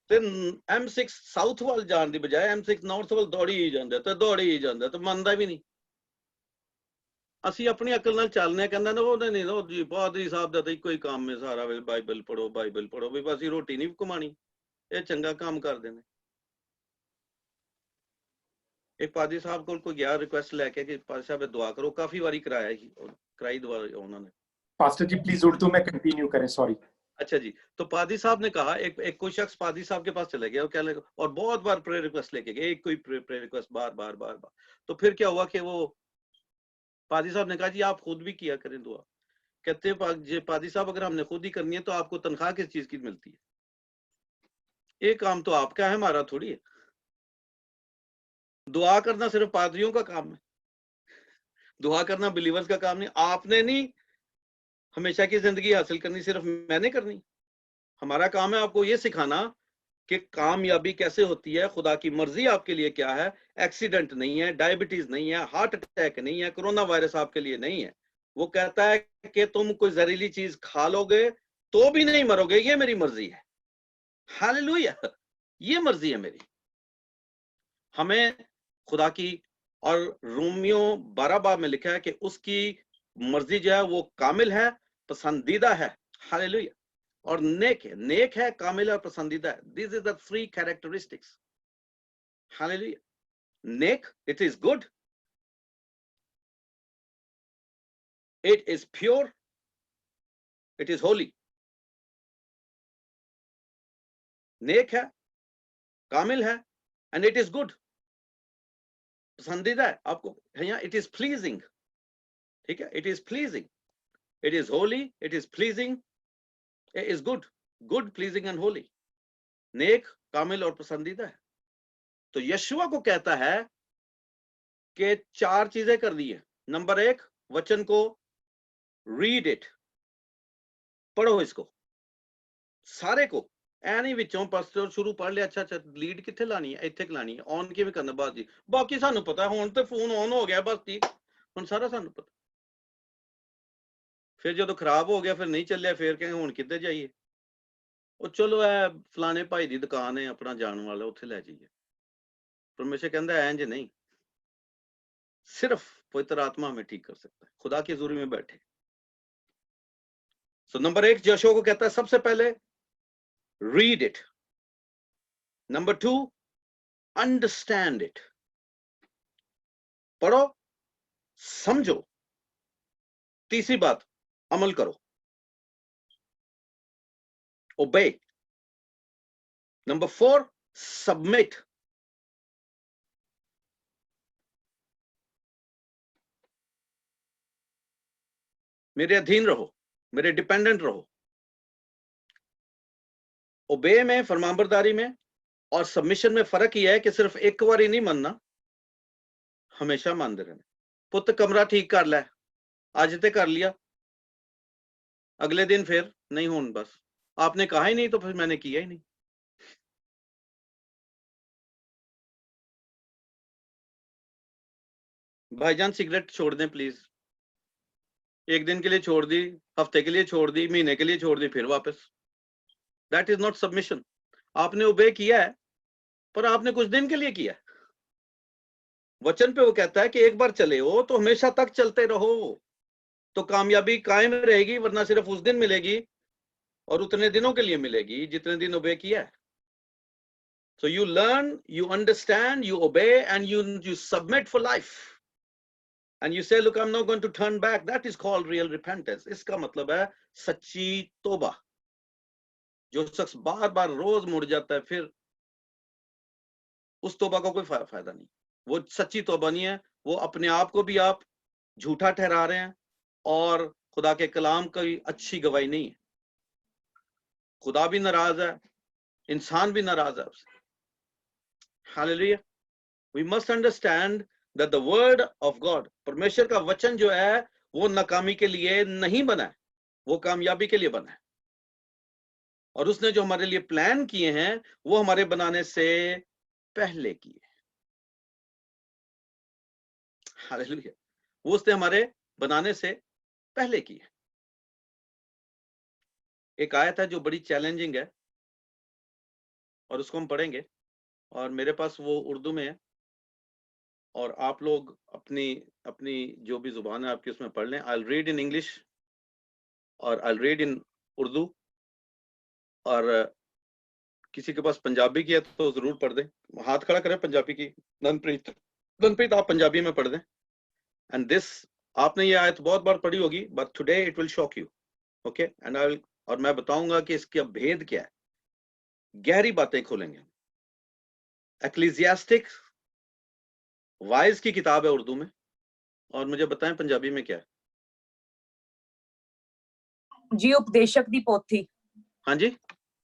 ਤੇ M6 ਸਾਊਥ ਵੱਲ ਜਾਣ ਦੀ ਬਜਾਏ M6 ਨਾਰਥ ਵੱਲ ਦੌੜੀ ਹੀ ਜਾਂਦਾ ਤੇ ਦੌੜੀ ਹੀ ਜਾਂਦਾ, ਤੇ ਮੰਨਦਾ ਵੀ ਨਹੀਂ। ਅਸੀਂ ਆਪਣੀ ਅਕਲ ਨਾਲ ਚੱਲਨੇ, ਕਹਿੰਦਾ ਨਾ ਉਹਨੇ ਨਹੀਂ, ਉਹ ਜੀ ਪਾਦਰੀ ਸਾਹਿਬ ਦਾ ਤਾਂ ਇੱਕੋ ਹੀ ਕੰਮ ਹੈ ਸਾਰਾ ਵੇਲੇ, ਬਾਈਬਲ ਪੜੋ ਬਾਈਬਲ ਪੜੋ, ਵੀ ਅਸੀਂ ਰੋਟੀ ਨਹੀਂ ਕਮਾਣੀ, ਇਹ ਚੰਗਾ ਕੰਮ ਕਰਦੇ ਨੇ। एक पादरी साहब को गया रिक्वेस्ट लेके कि पादरी साहब दुआ करो, काफी बारी कराया ही, कराई दुआ उन्होंने। पास्टर जी प्लीज उर्दू में कंटिन्यू करें, सॉरी। अच्छा जी, तो पादरी साहब ने कहा, एक कोई शख्स पादरी साहब के पास चले गया और क्या लगा, और बहुत बार प्रेयर रिक्वेस्ट लेके गए, एक कोई प्रेयर रिक्वेस्ट बार बार बार बार। तो फिर क्या हुआ कि वो पादरी साहब ने कहा जी आप खुद भी किया करें दुआ। कहते हैं पादरी साहब अगर हमने खुद ही करनी है तो आपको तनख्वाह किस चीज की मिलती है? ये काम तो आपका है, हमारा थोड़ी है। दुआ करना सिर्फ पादरियों का काम है, दुआ करना बिलीवर्स का काम नहीं। आपने नहीं हमेशा की जिंदगी हासिल करनी, सिर्फ मैंने करनी। हमारा काम है आपको ये सिखाना कि कामयाबी कैसे होती है, खुदा की मर्जी आपके लिए क्या है। एक्सीडेंट नहीं है, डायबिटीज नहीं है, हार्ट अटैक नहीं है, कोरोना वायरस आपके लिए नहीं है। वो कहता है कि तुम कोई जहरीली चीज खा लोगे तो भी नहीं मरोगे, ये मेरी मर्जी है। हालेलुया, ये मर्जी है मेरी। हमें खुदा की, और रोमियो 12 में लिखा है कि उसकी मर्जी जो है वो कामिल है, पसंदीदा है। हालेलुया, और नेक है, नेक है, कामिल है, पसंदीदा है। This is the 3 characteristics. Hallelujah, नेक, it is good, it is pure, it is holy. नेक है, कामिल है, एंड इट इज गुड, पसंदीदा है आपको। यहाँ इट इज प्लीजिंग, ठीक है, it is pleasing, it is holy, it is pleasing, it is good, good, pleasing and holy. नेक, कामिल और पसंदीदा है। तो यशुआ को कहता है कि 4 चीजें कर दी है। नंबर 1, वचन को रीड इट, पढ़ो इसको सारे को। ਐ ਨਹੀਂ ਵਿੱਚੋਂ ਪਾਸਟਰ ਸ਼ੁਰੂ ਪੜ ਲਿਆ, ਅੱਛਾ ਅੱਛਾ ਲੀਡ ਕਿੱਥੇ ਲਾਣੀ ਹੈ, ਇੱਥੇ ਲਾਣੀ ਹੈ, ਔਨ ਕਿਵੇਂ ਕਰਨਾ, ਬਾਅਦ ਜੀ ਬਾਕੀ ਸਾਨੂੰ ਪਤਾ। ਹੁਣ ਤੇ ਫੋਨ ਔਨ ਹੋ ਗਿਆ, ਬਸ ਠੀਕ, ਹੁਣ ਸਾਰਾ ਸਾਨੂੰ ਪਤਾ। ਫਿਰ ਜਦੋਂ ਖਰਾਬ ਹੋ ਗਿਆ, ਫਿਰ ਨਹੀਂ ਚੱਲਿਆ, ਫਿਰ ਕਹਿੰਗੇ ਹੁਣ ਕਿੱਧਰ ਜਾਈਏ। ਉਹ ਚਲੋ ਇਹ ਫਲਾਣੇ ਭਾਈ ਦੀ ਦੁਕਾਨ ਹੈ ਆਪਣਾ ਜਾਣ ਵਾਲਾ, ਉੱਥੇ ਲੈ ਜਾਈਏ। परमेश्वर कहता है इंज नहीं, सिर्फ पवित्र आत्मा हमें ठीक कर सकता है, खुदा की हजूरी में बैठे। सो नंबर 1 यशोआ को कहता है सबसे पहले read it, number 2 understand it, पढ़ो समझो, तीसरी बात अमल करो, ओबे, नंबर 4 सबमिट, मेरे अधीन रहो, मेरे डिपेंडेंट रहो। ओबे में, फरमानबरदारी में और सबमिशन में फर्क यह है कि सिर्फ एक बार ही नहीं मानना, हमेशा मानते रहना। पुत कमरा ठीक कर लै, अज ते कर लिया, अगले दिन फिर नहीं, हुन बस आपने कहा ही नहीं तो फिर मैंने किया ही नहीं। भाईजान सिगरेट छोड़ दें प्लीज, एक दिन के लिए छोड़ दी, हफ्ते के लिए छोड़ दी, महीने के लिए छोड़ दी, फिर वापस। That is not submission. आपने ओबे किया है, पर आपने कुछ दिन के लिए किया है। वचन पे वो कहता है कि एक बार चले हो तो हमेशा तक चलते रहो, तो कामयाबी कायम रहेगी, वरना सिर्फ उस दिन मिलेगी और उतने दिनों के लिए मिलेगी जितने दिन ओबे किया है। So you learn, you understand, you obey, and you submit for life. And you say, look, I'm not going to turn back. That is called real repentance. इसका मतलब है सच्ची तोबा। जो शख्स बार बार रोज मुड़ जाता है, फिर उस तोबा का कोई फायदा नहीं। वो सच्ची तोबा नहीं है, वो अपने आप को भी आप झूठा ठहरा रहे हैं और खुदा के कलाम की अच्छी गवाही नहीं है। खुदा भी नाराज है, इंसान भी नाराज है उससे। Hallelujah. We must understand that the word of God, परमेश्वर का वचन जो है वो नाकामी के लिए नहीं बना है, वो कामयाबी के लिए बना है। और उसने जो हमारे लिए प्लान किए हैं वो हमारे बनाने से पहले किए। हालेलुया। वो उसने हमारे बनाने से पहले किए। एक आयत है जो बड़ी चैलेंजिंग है और उसको हम पढ़ेंगे, और मेरे पास वो उर्दू में है, और आप लोग अपनी अपनी जो भी जुबान है आपकी उसमें पढ़ लें। I will read in English और I will read in Urdu, और किसी के पास पंजाबी की है तो जरूर पढ़ दें। हाथ खड़ा करें पंजाबी की। धनप्रीत आप पंजाबी में पढ़ दें। एंड दिस, आपने ये आयत बहुत बार पढ़ी होगी, but today it will shock you, okay. And I will, और मैं बताऊंगा कि इसका भेद क्या है, गहरी बातें खोलेंगे। एक्लीसियास्टिक वाइज की किताब है उर्दू में, और मुझे बताएं पंजाबी में क्या है जी? उपदेशक दी पोथी। हाँ जी,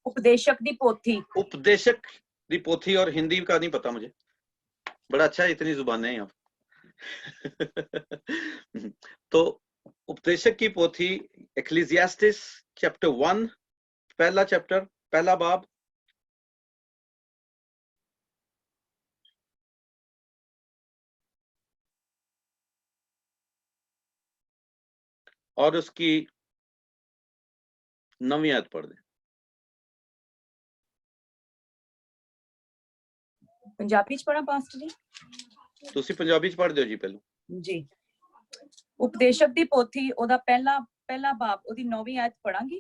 उपदेशक दी पोथी। उपदेशक दी पोथी, और हिंदी का नहीं पता मुझे। बड़ा अच्छा है, इतनी जुबानें हैं यहाँ। तो उपदेशक की पोथी, एक्लीसियास्टिस चैप्टर 1, पहला चैप्टर, पहला बाब, और उसकी 9वीं आयत पढ़ दें। पंजाबी च पढ़ा पास्टर जी? तुसी पंजाबी च पढ़ दियो जी पहले जी। उपदेशक दी पोथी ओदा पहला बाब ओदी 9वीं आयत पढ़ांगी।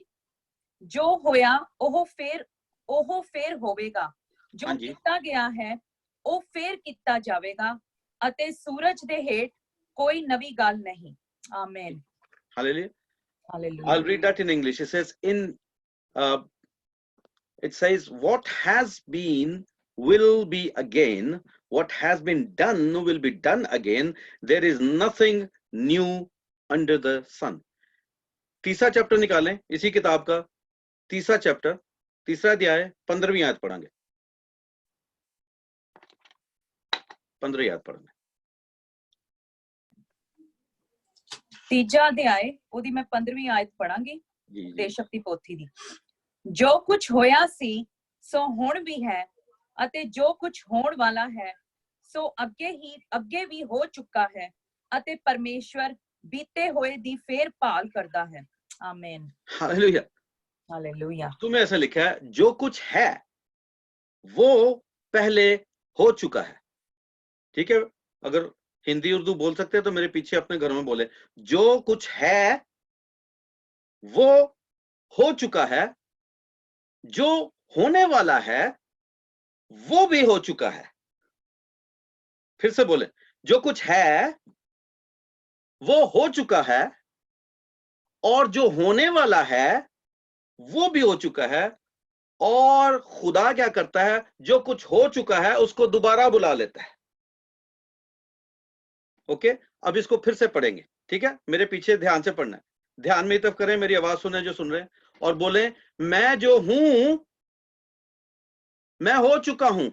जो होया ओह फेर होवेगा, जो हाँ जी। किता गया है ਉਹ ਫੇਰ ਕੀਤਾ ਜਾਵੇਗਾ, ਅਤੇ ਸੂਰਜ ਦੇ ਹੇਠ ਕੋਈ ਨਵੀਂ ਗੱਲ ਨਹੀਂ। Amen. Hallelujah. Hallelujah. I'll read that in English. It says it says what has been will be again, what has been done will be done again, there is nothing new under the sun. तीसरा chapter निकालें इसी किताब का, तीसरा chapter, तीसरा अध्याय, 15वीं आयत पढ़ेंगे। 15वीं आयत पढ़ेंगे। ਤੀਜਾ ਅਧਿਆਇ ਉਹਦੀ ਮੈਂ 15ਵੀਂ ਆਇਤ ਪੜਾਂਗੀ ਦੇਸ਼ਕ ਦੀ ਪੋਥੀ ਦੀ। ਜੋ ਕੁਝ ਹੋਇਆ ਸੀ ਸੋ ਹੁਣ ਵੀ ਹੈ, ਅਤੇ ਜੋ ਕੁਝ ਹੋਣ ਵਾਲਾ ਹੈ ਸੋ ਅੱਗੇ ਵੀ ਹੋ ਚੁੱਕਾ ਹੈ, ਅਤੇ ਪਰਮੇਸ਼ਵਰ बीते हुए दी फेर पाल करता है। आमीन। हालेलुया। हालेलुया। तुम्हें ऐसा लिखा है, जो कुछ है वो पहले हो चुका है। ठीक है, अगर हिंदी उर्दू बोल सकते हैं तो मेरे पीछे अपने घरों में बोले, जो कुछ है वो हो चुका है, जो होने वाला है वो भी हो चुका है। फिर से बोले, जो कुछ है वो हो चुका है, और जो होने वाला है वो भी हो चुका है। और खुदा क्या करता है, जो कुछ हो चुका है उसको दोबारा बुला लेता है। ओके, अब इसको फिर से पढ़ेंगे। ठीक है, मेरे पीछे ध्यान से पढ़ना है, ध्यान में तरफ करें, मेरी आवाज सुने जो सुन रहे हैं, और बोले, मैं जो हूं मैं हो चुका हूं,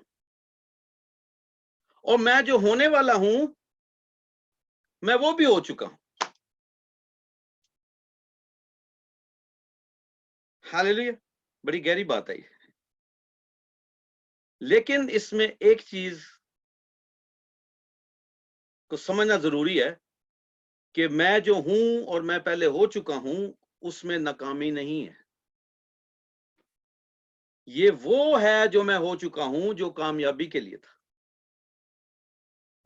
और मैं जो होने वाला हूं मैं वो भी हो चुका हूं। हालेलुया, बड़ी गहरी बात है ये। लेकिन इसमें एक चीज को समझना जरूरी है कि मैं जो हूं और मैं पहले हो चुका हूं, उसमें नाकामी नहीं है। ये वो है जो मैं हो चुका हूं, जो कामयाबी के लिए था।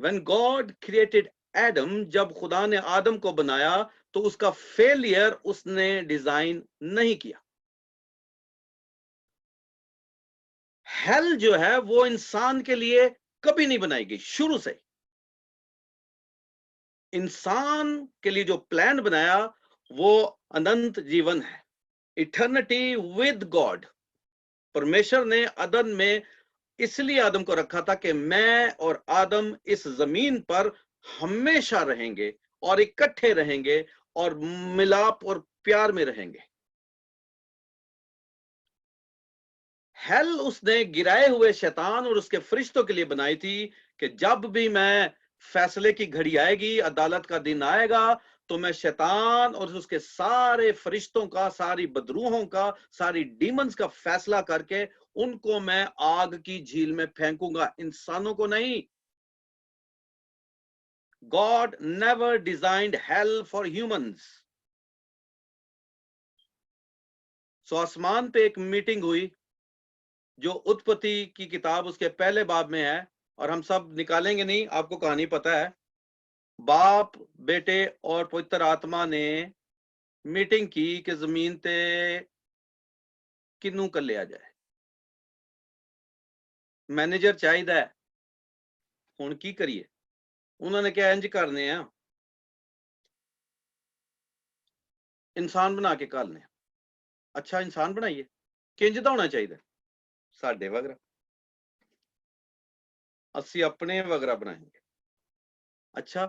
When God created Adam, जब खुदा ने आदम को बनाया तो उसका फेलियर उसने डिजाइन नहीं किया। हेल जो है वो इंसान के लिए कभी नहीं बनाई गई शुरू से। इंसान के लिए जो प्लान बनाया वो अनंत जीवन है, इटर्निटी विद गॉड। परमेश्वर ने अदन में इसलिए आदम को रखा था कि मैं और आदम इस जमीन पर हमेशा रहेंगे और इकट्ठे रहेंगे और मिलाप और प्यार में रहेंगे। हेल उसने गिराए हुए शैतान और उसके फरिश्तों के लिए बनाई थी कि जब भी मैं फैसले की घड़ी आएगी, अदालत का दिन आएगा, तो मैं शैतान और उसके सारे फरिश्तों का, सारी बदरूहों का, सारी डीमंस का फैसला करके उनको मैं आग की झील में फेंकूंगा, इंसानों को नहीं। God never designed hell for humans. सो आसमान पे एक मीटिंग हुई जो उत्पत्ति की किताब उसके पहले बाब में है, और हम सब निकालेंगे नहीं, आपको कहानी पता है। बाप, बेटे और पवित्र आत्मा ने मीटिंग की कि जमीन ते किनू कर लिया जाए। मैनेजर चाहिए, हुण की करिए? उन्होंने क्या इंज करने हैं, इंसान बना के घालने। अच्छा इंसान बनाइए, किंज दा होना चाहिए? साडे वगरा, असी अपने वगरा बनाएंगे। अच्छा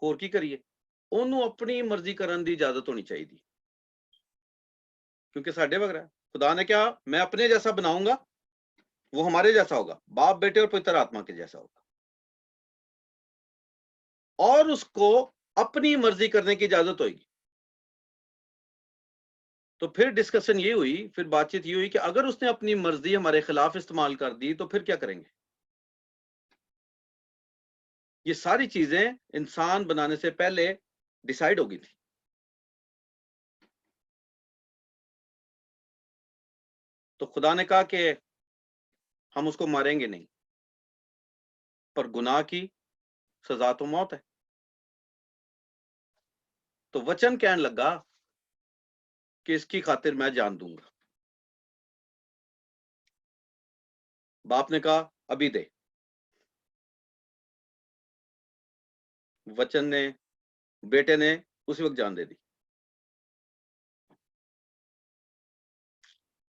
होर की करिए? ओनू अपनी मर्जी करन दी इजाजत होनी चाहिए, क्योंकि साडे वगरा। खुदा ने क्या, मैं अपने जैसा बनाऊंगा, वो हमारे जैसा होगा, बाप, बेटे और पवित्र आत्मा के जैसा होगा, और उसको अपनी मर्जी करने की इजाजत होगी। तो फिर डिस्कशन ये हुई, फिर बातचीत ये हुई कि अगर उसने अपनी मर्जी हमारे खिलाफ इस्तेमाल कर दी तो फिर क्या करेंगे? ये सारी चीजें इंसान बनाने से पहले डिसाइड हो गई थी। तो खुदा ने कहा कि हम उसको मारेंगे नहीं, पर गुनाह की सजा तो मौत है। तो वचन कहने लगा कि इसकी खातिर मैं जान दूंगा। बाप ने कहा अभी दे। वचन ने, बेटे ने उसी वक्त जान दे दी।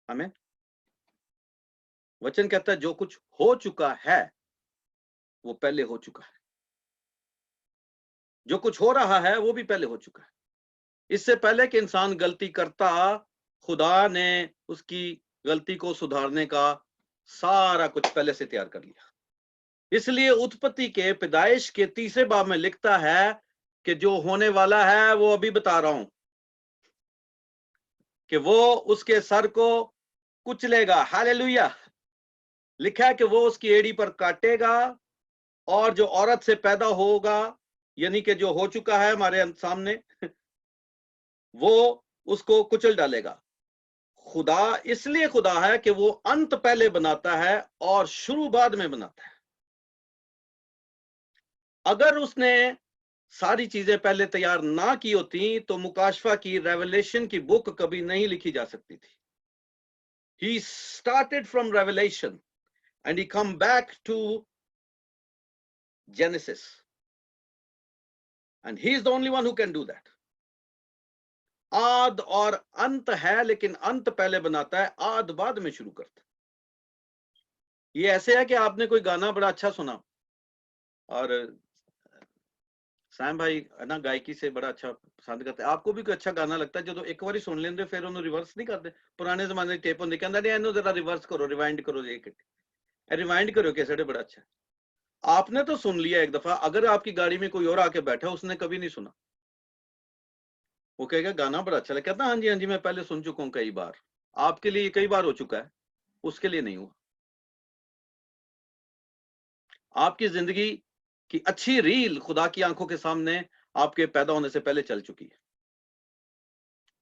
हमें वचन कहता है जो कुछ हो चुका है वो पहले हो चुका है, जो कुछ हो रहा है वो भी पहले हो चुका है। इससे पहले कि इंसान गलती करता, खुदा ने उसकी गलती को सुधारने का सारा कुछ पहले से तैयार कर लिया। इसलिए उत्पत्ति के पैदाइश के 3 बाब में लिखता है कि जो होने वाला है वो अभी बता रहा हूं, कि वो उसके सर को कुचलेगा। हालेलुया। लिखा है कि वो उसकी एड़ी पर काटेगा, और जो औरत से पैदा होगा, यानी कि जो हो चुका है हमारे सामने, वो उसको कुचल डालेगा। खुदा इसलिए खुदा है कि वो अंत पहले बनाता है और शुरू बाद में बनाता है। अगर उसने सारी चीजें पहले तैयार ना की होती तो मुकाशफा की, रेवलेशन की बुक कभी नहीं लिखी जा सकती थी। He started from Revelation and he come back to Genesis, and he is the only one who can do that. आद और अंत है, लेकिन अंत पहले बनाता है, आद बाद में शुरू करता है। ये ऐसे है कि आपने कोई गाना बड़ा अच्छा सुना, और सैम भाई है ना गायकी से बड़ा अच्छा पसंद करते हैं, आपको भी कोई अच्छा गाना लगता है जो एक बार सुन लेंगे फिर उन्होंने रिवर्स नहीं करते। पुराने जमाने टेप होंगे, कहता नहीं इन्हों जरा रिवर्स करो, रिवाइंड करो, रिवाइंड करो कैसे बड़ा अच्छा। आपने तो सुन लिया एक दफा, अगर आपकी गाड़ी में कोई और आके बैठा, उसने कभी नहीं सुना, वो कहेगा गाना बड़ा अच्छा लगा, कहता हाँ जी हाँ जी मैं पहले सुन चुका हूं कई बार। आपके लिए कई बार हो चुका है, उसके लिए नहीं हुआ। आपकी जिंदगी की अच्छी रील खुदा की आंखों के सामने आपके पैदा होने से पहले चल चुकी है,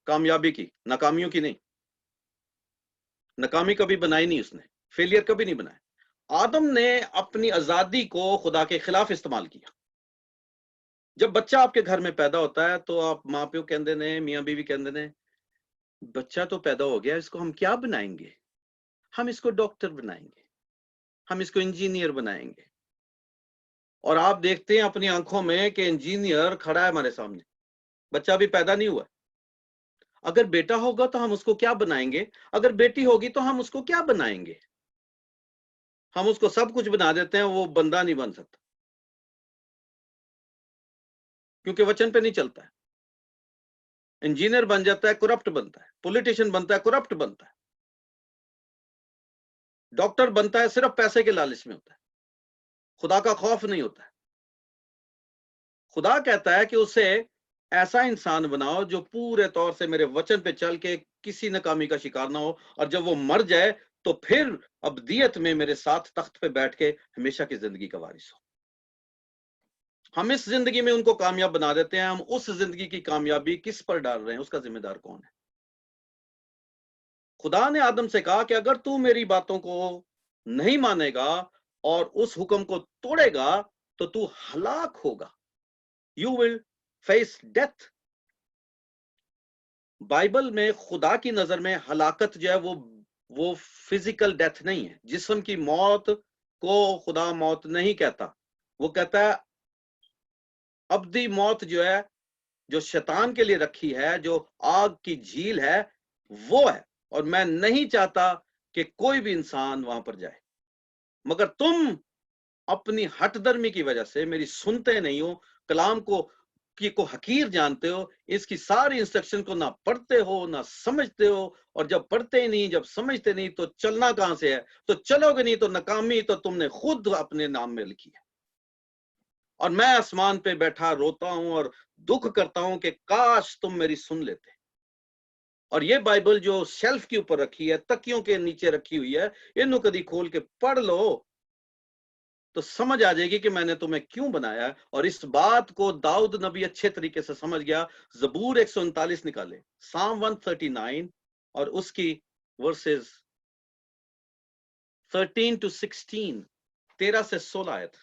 कामयाबी की, नाकामियों की नहीं। नाकामी कभी बनाई नहीं उसने, फेलियर कभी नहीं बनाया। आदम ने अपनी आजादी को खुदा के खिलाफ इस्तेमाल किया। जब बच्चा आपके घर में पैदा होता है तो आप माँ प्यो कहते ने, मियाँ बीवी कहते ने, बच्चा तो पैदा हो गया, इसको हम क्या बनाएंगे, हम इसको डॉक्टर बनाएंगे, हम इसको इंजीनियर बनाएंगे। और आप देखते हैं अपनी आंखों में कि इंजीनियर खड़ा है हमारे सामने, बच्चा भी पैदा नहीं हुआ। अगर बेटा होगा तो हम उसको क्या बनाएंगे, अगर बेटी होगी तो हम उसको क्या बनाएंगे। हम उसको सब कुछ बना देते हैं, वो बंदा नहीं बन सकता, क्योंकि वचन पे नहीं चलता है। इंजीनियर बन जाता है, करप्ट बनता है, पॉलिटिशियन बनता है, करप्ट बनता है, डॉक्टर बनता है, सिर्फ पैसे के लालच में होता है, खुदा का खौफ नहीं होता है। खुदा कहता है कि उसे ऐसा इंसान बनाओ जो पूरे तौर से मेरे वचन पे चल के किसी नाकामी का शिकार ना हो, और जब वो मर जाए तो फिर अब्दियत में मेरे साथ तख्त पे बैठ के हमेशा की जिंदगी का वारिस हो। हम इस जिंदगी में उनको कामयाब बना देते हैं, हम उस जिंदगी की कामयाबी किस पर डाल रहे हैं, उसका जिम्मेदार कौन है। खुदा ने आदम से कहा कि अगर तू मेरी बातों को नहीं मानेगा और उस हुक्म को तोड़ेगा तो तू हलाक होगा, you will face death. Bible में खुदा की नजर में हलाकत जो है वो फिजिकल डेथ नहीं है। जिस्म की मौत को खुदा मौत नहीं कहता, वो कहता है अब्दी मौत जो है, जो शैतान के लिए रखी है, जो आग की झील है, वो है। और मैं नहीं चाहता कि कोई भी इंसान वहां पर जाए, मगर तुम अपनी हठधर्मी की वजह से मेरी सुनते नहीं हो, कलाम को हकीर जानते हो, इसकी सारी इंस्ट्रक्शन को ना पढ़ते हो ना समझते हो, और जब पढ़ते ही नहीं, जब समझते नहीं, तो चलना कहां से है, तो चलोगे नहीं, तो नाकामी तो तुमने खुद अपने नाम में लिखी है। और मैं आसमान पे बैठा रोता हूं और दुख करता हूं कि काश तुम मेरी सुन लेते। और ये बाइबल जो शेल्फ के ऊपर रखी है, तकियों के नीचे रखी हुई है, इन्हों कभी खोल के पढ़ लो तो समझ आ जाएगी कि मैंने तुम्हें क्यों बनाया है। और इस बात को दाऊद नबी अच्छे तरीके से समझ गया। जबूर 139 निकाले, साम 139 और उसकी वर्सेस 13 to 16, 13 से 16 आयत।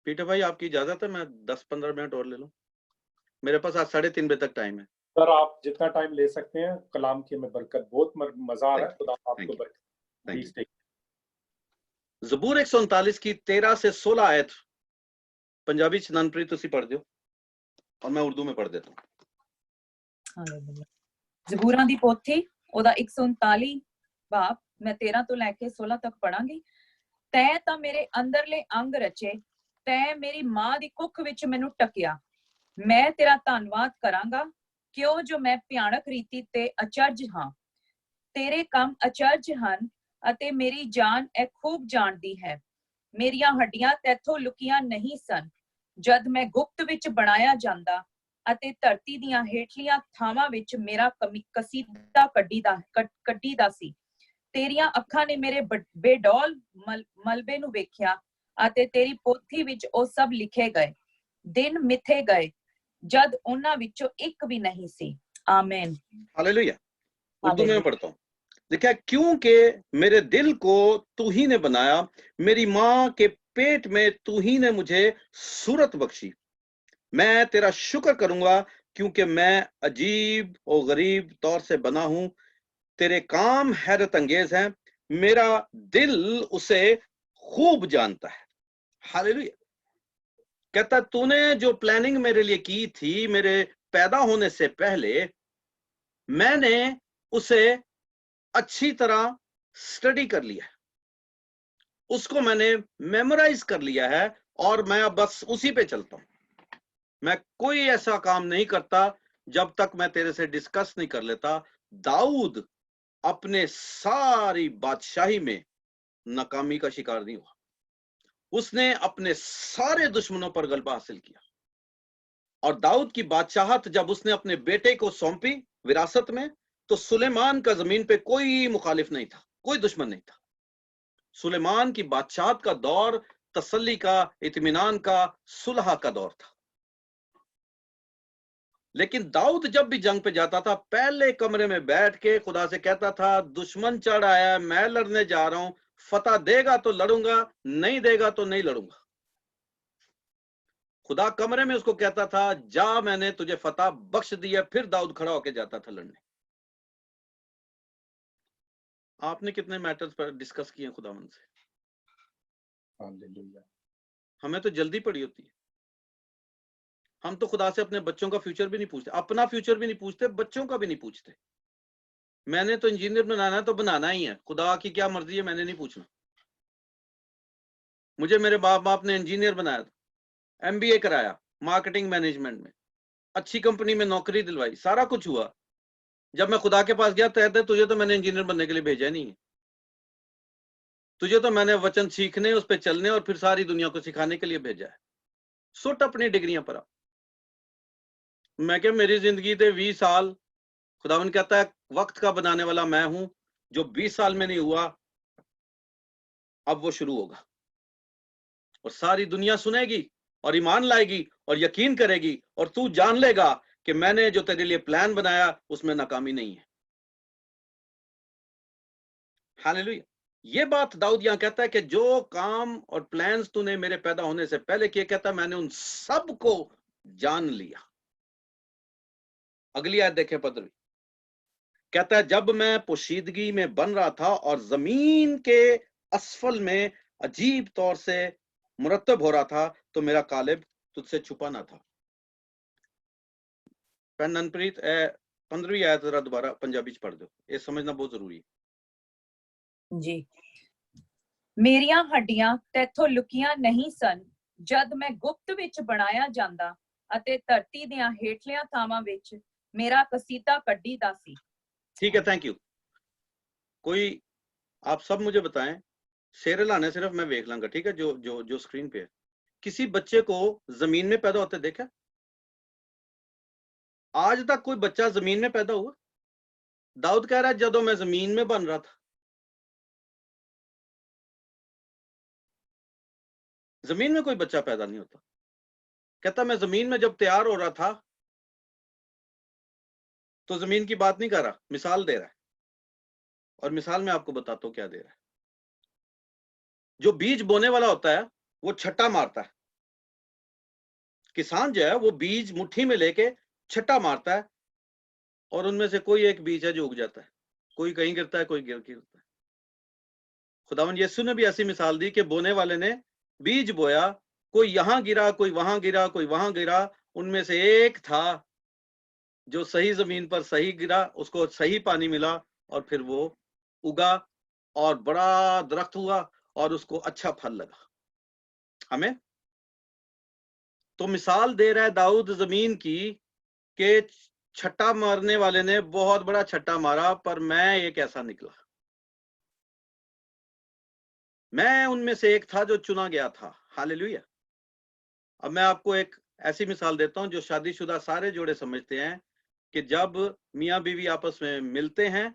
पीटर भाई आपकी इजाजत है, मैं 10-15 मिनट और ले लूं? मेरे पास आज 3:30 बजे तक टाइम है। सर आप जितना टाइम ले सकते हैं, कलाम की में बरकत, बहुत मजा आ रहा है, खुदा आपको बरकत। Please take. जबूर 139 की 13 से 16 आयत पंजाबी च ननप्रीत तुसी पढ़ दियो और मैं उर्दू में पढ़ देता हूं। ਜ਼ਬੂਰਾਂ ਦੀ ਪੋਥੀ ਉਹਦਾ 139 ਭਾਵ ਮੈਂ 13 ਤੋਂ ਲੈ ਕੇ 16 ਤੱਕ ਪੜਾਂਗੀ। ਤੈਂ ਤਾਂ ਮੇਰੇ ਅੰਦਰਲੇ ਅੰਗ ਰਚੇ, ਤੈਂ ਮੇਰੀ ਮਾਂ ਦੀ ਕੁੱਖ ਵਿੱਚ ਮੈਨੂੰ ਟਕਿਆ। ਮੈਂ ਤੇਰਾ ਧੰਨਵਾਦ ਕਰਾਂਗਾ, ਕਿਉਂ ਜੋ ਮੈਂ ਭਿਆਨਕ ਰੀਤੀ ਤੇ ਅਚਰਜ ਹਾਂ। ਤੇਰੇ ਕੰਮ ਅਚਰਜ ਹਨ ਅਤੇ ਮੇਰੀ ਜਾਨ ਇਹ ਖੂਬ ਜਾਣਦੀ ਹੈ। ਮੇਰੀਆਂ ਹੱਡੀਆਂ ਤੈਥੋਂ ਲੁਕੀਆਂ ਨਹੀਂ ਸਨ। ਜਦ ਮੈਂ ਗੁਪਤ ਵਿੱਚ ਬਣਾਇਆ ਜਾਂਦਾ ਅਤੇ ਧਰਤੀ ਦੀਆਂ ਹੇਠਲੀਆਂ ਥਾਵਾਂ ਵਿੱਚ ਮੇਰਾ ਕਸੀਦਾ ਕੱਢੀਦਾ ਸੀ। ਤੇਰੀਆਂ ਅੱਖਾਂ ਨੇ ਮੇਰੇ ਬੇਡੌਲ ਮਲਬੇ ਨੂੰ ਵੇਖਿਆ ਅਤੇ ਤੇਰੀ ਪੋਥੀ ਵਿੱਚ ਉਹ ਸਭ ਲਿਖੇ ਗਏ। दिन मिथे गए जद उन्हां विचों एक भी नहीं सी। आमीन। हालेलुया। उर्दू में पढ़ता हूँ। देखा, क्योंकि मेरे दिल को तू ही ने बनाया, मेरी माँ के पेट में तू ही ने मुझे सूरत बख्शी। मैं तेरा शुक्र करूंगा क्योंकि मैं अजीब और गरीब तौर से बना हूं। तेरे काम हैरत अंगेज हैं, मेरा दिल उसे खूब जानता है। हालेलुया। कहता तूने जो प्लानिंग मेरे लिए की थी मेरे पैदा होने से पहले, मैंने उसे अच्छी तरह स्टडी कर लिया है, उसको मैंने मेमोराइज कर लिया है और मैं अब बस उसी पे चलता हूं। मैं कोई ऐसा काम नहीं करता जब तक मैं तेरे से डिस्कस नहीं कर लेता। दाऊद अपने सारी बादशाही में नाकामी का शिकार नहीं हुआ। उसने अपने सारे दुश्मनों पर गलबा हासिल किया। और दाऊद की बादशाहत जब उसने अपने बेटे को सौंपी विरासत में, तो सुलेमान का जमीन पे कोई मुखालिफ नहीं था, कोई दुश्मन नहीं था। सुलेमान की बादशाहत का दौर तसल्ली का, इत्मीनान का, सुलह का दौर था। लेकिन दाऊद जब भी जंग पे जाता था, पहले कमरे में बैठ के खुदा से कहता था, दुश्मन चढ़ आया, मैं लड़ने जा रहा हूं, फतह देगा तो लड़ूंगा, नहीं देगा तो नहीं लड़ूंगा। खुदा कमरे में उसको कहता था, जा, मैंने तुझे फतह बख्श दी है। फिर दाऊद खड़ा होकर जाता था लड़ने। आपने कितने मैटर्स पर डिस्कस किए खुदावन से? हालेलुया। हमें तो जल्दी पड़ी होती है। हम तो खुदा से अपने बच्चों का फ्यूचर भी नहीं पूछते, अपना फ्यूचर भी नहीं पूछते, बच्चों का भी नहीं पूछते। मैंने तो इंजीनियर बनाना है तो बनाना ही है, खुदा की क्या मर्जी है मैंने नहीं पूछना। मुझे मेरे बाप बाप ने इंजीनियर बनाया था, MBA कराया मार्केटिंग मैनेजमेंट में, अच्छी कंपनी में नौकरी दिलवाई, सारा कुछ हुआ। जब मैं खुदा के पास गया, कहते तुझे तो मैंने इंजीनियर बनने के लिए भेजा नहीं है, तुझे तो मैंने वचन सीखने, उस पर चलने और फिर सारी दुनिया को सिखाने के लिए भेजा है। सुट अपनी डिग्रियां पर। मैं क्या, मेरी जिंदगी दे 20 साल, खुदावन कहता है वक्त का बनाने वाला मैं हूं, जो 20 साल में नहीं हुआ अब वो शुरू होगा। और सारी दुनिया सुनेगी और ईमान लाएगी और यकीन करेगी, और तू जान लेगा कि मैंने जो तेरे लिए प्लान बनाया उसमें नाकामी नहीं है। हालेलुया। ये बात दाऊद यहां कहता है कि जो काम और प्लान्स तूने मेरे पैदा होने से पहले किए, कहता है मैंने उन सब को जान लिया। अगली आयत देखें 15। कहता है जब मैं पोशीदगी में बन रहा था और जमीन के असफल में अजीब तौर से मुरतब हो रहा था, तो मेरा कालिब तुझसे छुपा ना था। मनप्रीत 15वीं आयत जरा दोबारा पंजाबी च पढ़ दो, ये समझना बहुत जरूरी है जी। मेरियां हड्डियां तैथों लुकियां नहीं सन, जद मैं गुप्त विच बनाया जांदा अते धरती दियां हेठलियां थावां विच मेरा कसीदा कड्डीदा सी। ठीक है, थैंक यू। कोई आप सब मुझे बताएं, शेर लाने सिर्फ मैं देख लांगा, ठीक है, जो जो जो स्क्रीन पे है। किसी बच्चे को जमीन में पैदा होते देखा? आज तक कोई बच्चा जमीन में पैदा हुआ? दाऊद कह रहा है जदों मैं जमीन में बन रहा था। जमीन में कोई बच्चा पैदा नहीं होता। कहता मैं जमीन में जब तैयार हो रहा था, तो जमीन की बात नहीं कर रहा, मिसाल दे रहा है। और मिसाल में आपको बताता हूं क्या दे रहा है। जो बीज बोने वाला होता है वो छट्टा मारता है। किसान जो है वो बीज मुट्ठी में लेके छट्टा मारता है, और उनमें से कोई एक बीज है जो उग जाता है। कोई कहीं गिरता है, कोई गिरता है। खुदावन यीशु ने भी ऐसी मिसाल दी कि बोने वाले ने बीज बोया, कोई यहां गिरा, कोई वहां गिरा, कोई वहां गिरा। उनमें से एक था जो सही जमीन पर सही गिरा, उसको सही पानी मिला, और फिर वो उगा और बड़ा दरख्त हुआ और उसको अच्छा फल लगा। हमें तो मिसाल दे रहा है दाऊद जमीन की कि छट्टा मारने वाले ने बहुत बड़ा छट्टा मारा, पर मैं एक ऐसा निकला। मैं उनमें से एक था जो चुना गया था। हालेलुया। अब मैं आपको एक ऐसी मिसाल देता हूं जो शादीशुदा सारे जोड़े समझते हैं कि जब मियां बीवी आपस में मिलते हैं,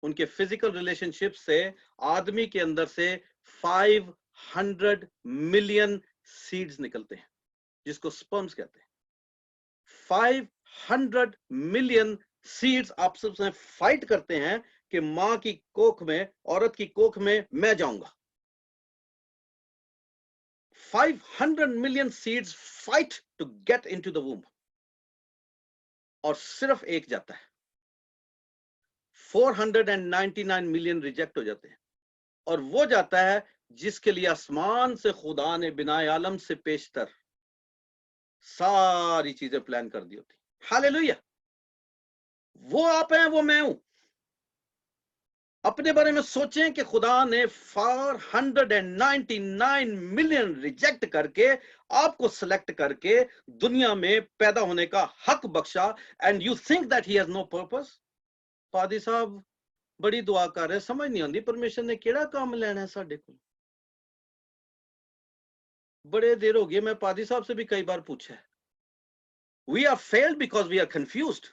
उनके फिजिकल रिलेशनशिप से आदमी के अंदर से 500 मिलियन सीड्स निकलते हैं, जिसको स्पर्म्स कहते हैं। 500 मिलियन सीड्स आपस में फाइट करते हैं कि मां की कोख में, औरत की कोख में मैं जाऊंगा। 500 million seeds fight to get into the womb, और सिर्फ एक जाता है। 499 मिलियन रिजेक्ट हो जाते हैं, और वो जाता है जिसके लिए आसमान से खुदा ने बिना आलम से पेशतर सारी चीजें प्लान कर दी होती। हालेलुया। वो आप हैं, वो मैं हूं। अपने बारे में सोचें कि खुदा ने 499 मिलियन रिजेक्ट करके आपको सिलेक्ट करके दुनिया में पैदा होने का हक बख्शा, and you think that he has no purpose. पादी साहब, बड़ी दुआ कर रहे, समझ नहीं आती परमेश्वर ने केड़ा काम लेना है साडे को। बड़े देर हो गए, मैं पादी साहब से भी कई बार पूछा है, we are failed because we are confused.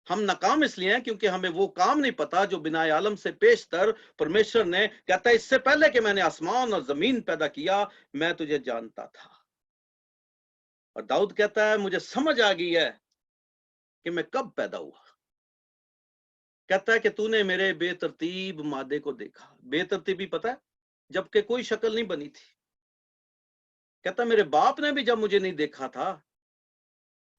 हम नाकाम इसलिए हैं क्योंकि हमें वो काम नहीं पता जो बिना आलम से पेशतर परमेश्वर ने कहता है, इससे पहले कि मैंने आसमान और जमीन पैदा किया मैं तुझे जानता था। और दाऊद कहता है, मुझे समझ आ गई है कि मैं कब पैदा हुआ। कहता है कि तूने मेरे बेतरतीब मादे को देखा। बेतरतीबी पता है, जबकि कोई शक्ल नहीं बनी थी। कहता मेरे बाप ने भी जब मुझे नहीं देखा था,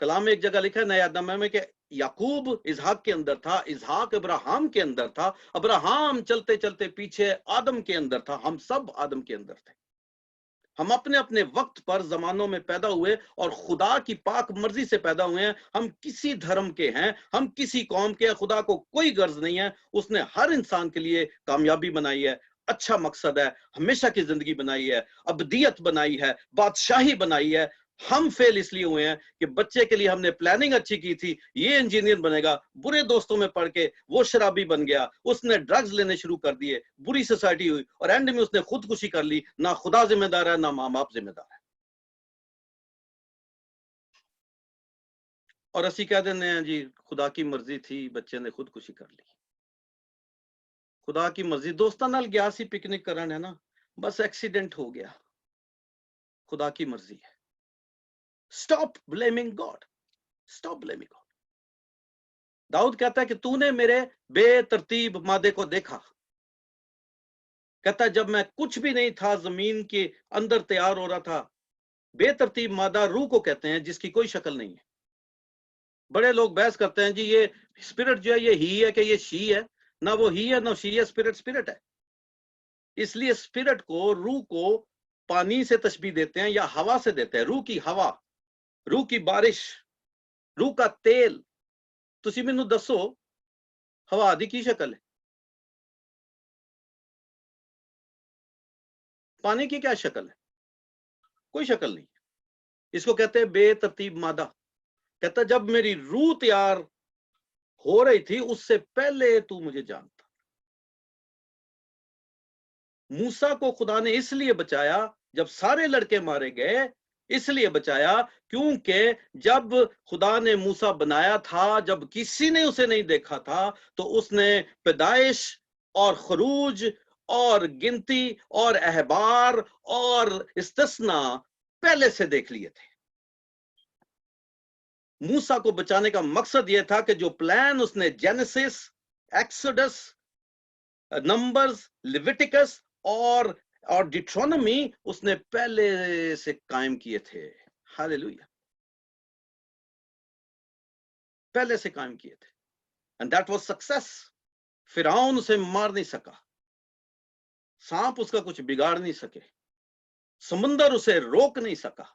कलाम में एक जगह लिखा है नया में कि याकूब इसहाक के अंदर था, इसहाक अब्राहम के अंदर था, अब्राहम चलते चलते पीछे आदम के अंदर था। हम सब आदम के अंदर थे। हम अपने अपने वक्त पर जमानों में पैदा हुए और खुदा की पाक मर्जी से पैदा हुए हैं। हम किसी धर्म के हैं, हम किसी कौम के हैं, खुदा को कोई गर्ज नहीं है। उसने हर इंसान के लिए कामयाबी बनाई है, अच्छा मकसद है, हमेशा की जिंदगी बनाई है, अबदियत बनाई है, बादशाही बनाई है। हम फेल इसलिए हुए हैं कि बच्चे के लिए हमने प्लानिंग अच्छी की थी, ये इंजीनियर बनेगा, बुरे दोस्तों में पढ़ के वो शराबी बन गया, उसने ड्रग्स लेने शुरू कर दिए, बुरी सोसाइटी हुई और एंड में उसने खुदकुशी कर ली। ना खुदा जिम्मेदार है, ना माँ बाप जिम्मेदार है। और असी कह देने हैं जी खुदा की मर्जी थी, बच्चे ने खुदकुशी कर ली। खुदा की मर्जी, दोस्तों नाल गया सी पिकनिक करन, है ना, बस एक्सीडेंट हो गया, खुदा की मर्जी है। Stop blaming God, stop blaming God. दाऊद कहता है कि तूने मेरे बेतरतीब मादे को देखा। कहता है जब मैं कुछ भी नहीं था, जमीन के अंदर तैयार हो रहा था। बेतरतीब मादा रूह को कहते हैं जिसकी कोई शक्ल नहीं है। बड़े लोग बहस करते हैं जी ये स्पिरिट जो है ये ही है कि ये शी है। ना वो ही है ना शी है, स्पिरिट स्पिरिट है। इसलिए स्पिरिट को, रूह को पानी से तशबीह देते हैं या हवा से देते हैं। रूह की हवा, रूह की बारिश, रूह का तेल। तुसी मैनू दसो हवा दी की शक्ल है? पानी की क्या शक्ल है? कोई शक्ल नहीं। इसको कहते हैं बेतरतीब मादा। कहता जब मेरी रूह तैयार हो रही थी उससे पहले तू मुझे जानता। मूसा को खुदा ने इसलिए बचाया, जब सारे लड़के मारे गए इसलिए बचाया क्योंकि जब खुदा ने मूसा बनाया था, जब किसी ने उसे नहीं देखा था, तो उसने पैदाइश और खरूज और गिनती और अहबार और इस्तिस्ना पहले से देख लिए थे। मूसा को बचाने का मकसद यह था कि जो प्लान उसने जेनेसिस, एक्सोडस, नंबर्स, लेविटिकस और डिट्रोनोमी उसने पहले से कायम किए थे। हालेलुया, पहले से कायम किए थे। And that was success. फिरौन उसे मार नहीं सका, सांप उसका कुछ बिगाड़ नहीं सके, समुंदर उसे रोक नहीं सका,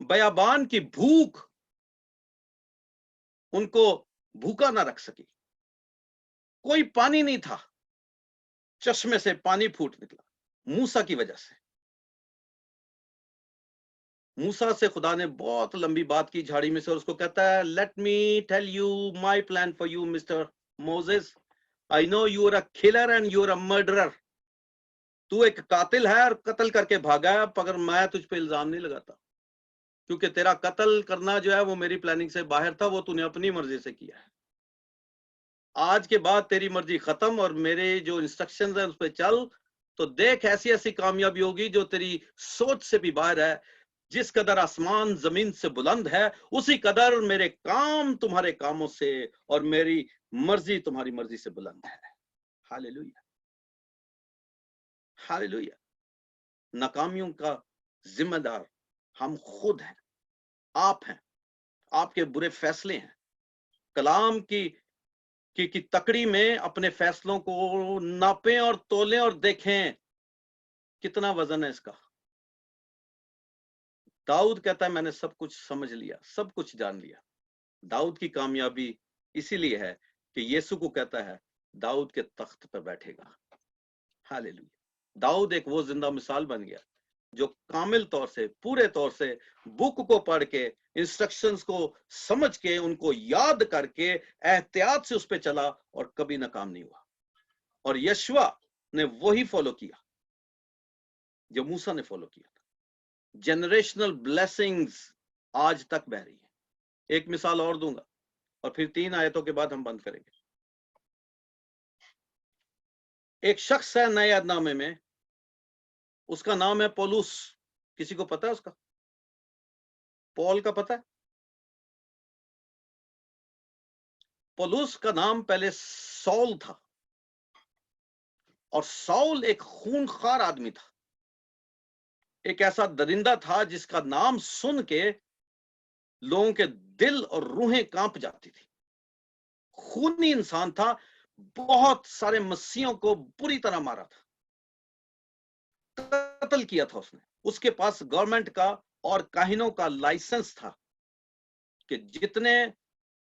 बयाबान की भूख उनको भूखा ना रख सकी। कोई पानी नहीं था, चश्मे से पानी फूट निकला मूसा की वजह से। मूसा से खुदा ने बहुत लंबी बात की झाड़ी में से, और उसको कहता है let me tell you my plan for you mister Moses. I know you are a killer and you are a murderer. तू एक कातिल है और कत्ल करके भागा है, मगर मैं तुझ पे इल्जाम नहीं लगाता क्योंकि तेरा कत्ल करना जो है वो मेरी प्लानिंग से बाहर था, वो तूने अपनी मर्जी से किया है। आज के बाद तेरी मर्जी खत्म और मेरे जो इंस्ट्रक्शंस है उस पर चल, तो देख ऐसी ऐसी कामयाबी होगी जो तेरी सोच से भी बाहर है। जिस कदर आसमान जमीन से बुलंद है उसी कदर मेरे काम तुम्हारे कामों से और मेरी मर्जी तुम्हारी मर्जी से बुलंद है। Hallelujah, hallelujah. नाकामियों का जिम्मेदार हम खुद हैं, आप हैं, आपके बुरे फैसले हैं। कलाम की तकड़ी में अपने फैसलों को नापें और तोलें और देखें कितना वजन है इसका। दाऊद कहता है मैंने सब कुछ समझ लिया, सब कुछ जान लिया। दाऊद की कामयाबी इसीलिए है कि यीशु को कहता है दाऊद के तख्त पर बैठेगा। हालेलुया। दाऊद एक वो जिंदा मिसाल बन गया जो कामिल तौर से, पूरे तौर से बुक को पढ़ के इंस्ट्रक्शंस को समझ के, उनको याद करके एहतियात से उस पे चला और कभी नाकाम नहीं हुआ। और यशवा ने वही फॉलो किया जो मूसा ने फॉलो किया था। जनरेशनल ब्लेसिंग्स आज तक बह रही है। एक मिसाल और दूंगा और फिर 3 आयतों के बाद हम बंद करेंगे। एक शख्स है नए अहदनामे में, उसका नाम है पौलुस। किसी को पता है उसका? पॉल का पता है? पौलुस का नाम पहले सौल था, और सौल एक खूनखार आदमी था, एक ऐसा दरिंदा था जिसका नाम सुन के लोगों के दिल और रूहें कांप जाती थी। खूनी इंसान था, बहुत सारे मसीहों को बुरी तरह मारा था, कत्ल किया था उसने। उसके पास गवर्नमेंट का और काहिनों का लाइसेंस था कि जितने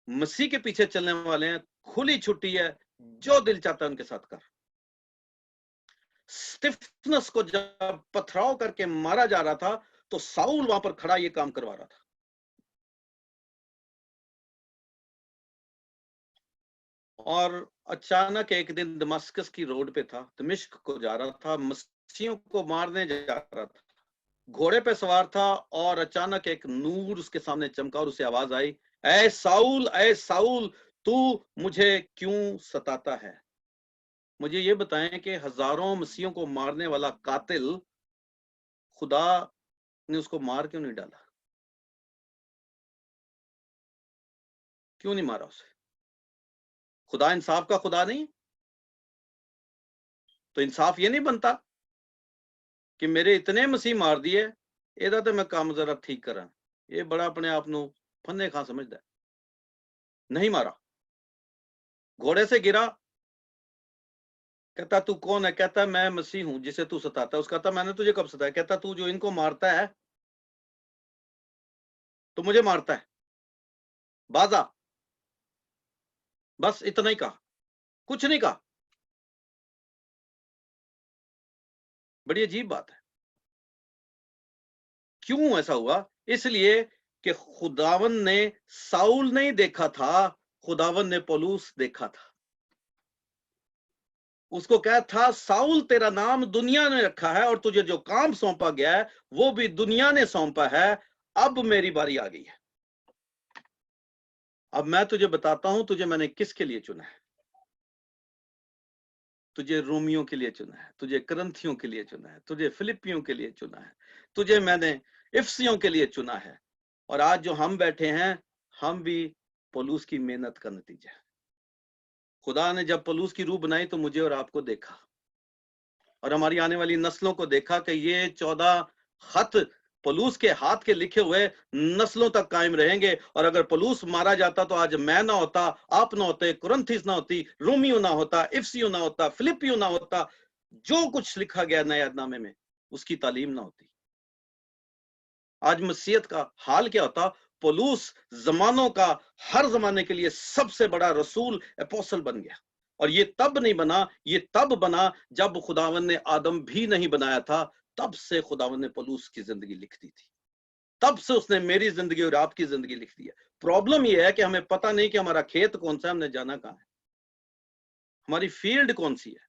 मसीह के पीछे चलने वाले हैं, खुली छुट्टी है, जो दिल चाहता है उनके साथ कर। स्टिफनस को जब पथराव करके मारा जा रहा था तो साउल वहां पर खड़ा ये काम करवा रहा था। और अचानक एक दिन दमिश्क की रोड पे था, दमिश्क को जा रहा था, मसीहियों को मारने जा रहा था, घोड़े पे सवार था, और अचानक एक नूर उसके सामने चमका और उसे आवाज आई, ऐ साउल, तू मुझे क्यों सताता है? मुझे ये बताएं कि हजारों मसीहियों को मारने वाला कातिल, खुदा ने उसको मार क्यों नहीं डाला? क्यों नहीं मारा उसे? खुदा इंसाफ का खुदा नहीं? तो इंसाफ ये नहीं बनता कि मेरे इतने मसीह मार दिए, एदा तो मैं काम जरा ठीक करा। ये बड़ा अपने आप को फन्ने खां समझदा है। नहीं मारा, घोड़े से गिरा, कहता तू कौन है? कहता मैं मसीह हूं जिसे तू सताता है। उसका कहता मैंने तुझे कब सताया? कहता तू जो इनको मारता है तो मुझे मारता है, बाजा। बस इतना ही कहा, कुछ नहीं कहा। बड़ी अजीब बात है। क्यों ऐसा हुआ? इसलिए कि खुदावन ने साउल नहीं देखा था, खुदावन ने पौलुस देखा था। उसको क्या था? साउल तेरा नाम दुनिया ने रखा है और तुझे जो काम सौंपा गया है वो भी दुनिया ने सौंपा है। अब मेरी बारी आ गई है। अब मैं तुझे बताता हूं तुझे मैंने किसके लिए चुना है। तुझे रोमियों के लिए चुना है, तुझे करंथियों के लिए चुना है, तुझे फिलिपियों के लिए चुना है, तुझे मैंने इफसियों के लिए चुना है। और आज जो हम बैठे हैं, हम भी पौलुस की मेहनत का नतीजा है। खुदा ने जब पौलुस की रूह बनाई तो मुझे और आपको देखा, और हमारी आने वाली नस्लों को देखा कि ये 14 खत पौलुस के हाथ के लिखे हुए नस्लों तक कायम रहेंगे। और अगर पौलुस मारा जाता तो आज मैं ना होता, आप ना होते, कुरिन्थिस ना होती, रोमियो ना होता, इफसियो ना होता, फिलिपियो ना होता। जो कुछ लिखा गया नए अहदनामे में उसकी तालीम ना होती। आज मसीहत का हाल क्या होता? पौलुस जमानों का, हर जमाने के लिए सबसे बड़ा रसूल, एपोस्टल बन गया। और ये तब नहीं बना, ये तब बना जब खुदावन ने आदम भी नहीं बनाया था। तब से खुदावन ने पौलुस की जिंदगी लिख दी थी, तब से उसने मेरी जिंदगी और आपकी जिंदगी लिख दी है। प्रॉब्लम यह है कि हमें पता नहीं कि हमारा खेत कौन सा है, हमने जाना कहां है, हमारी फील्ड कौन सी है।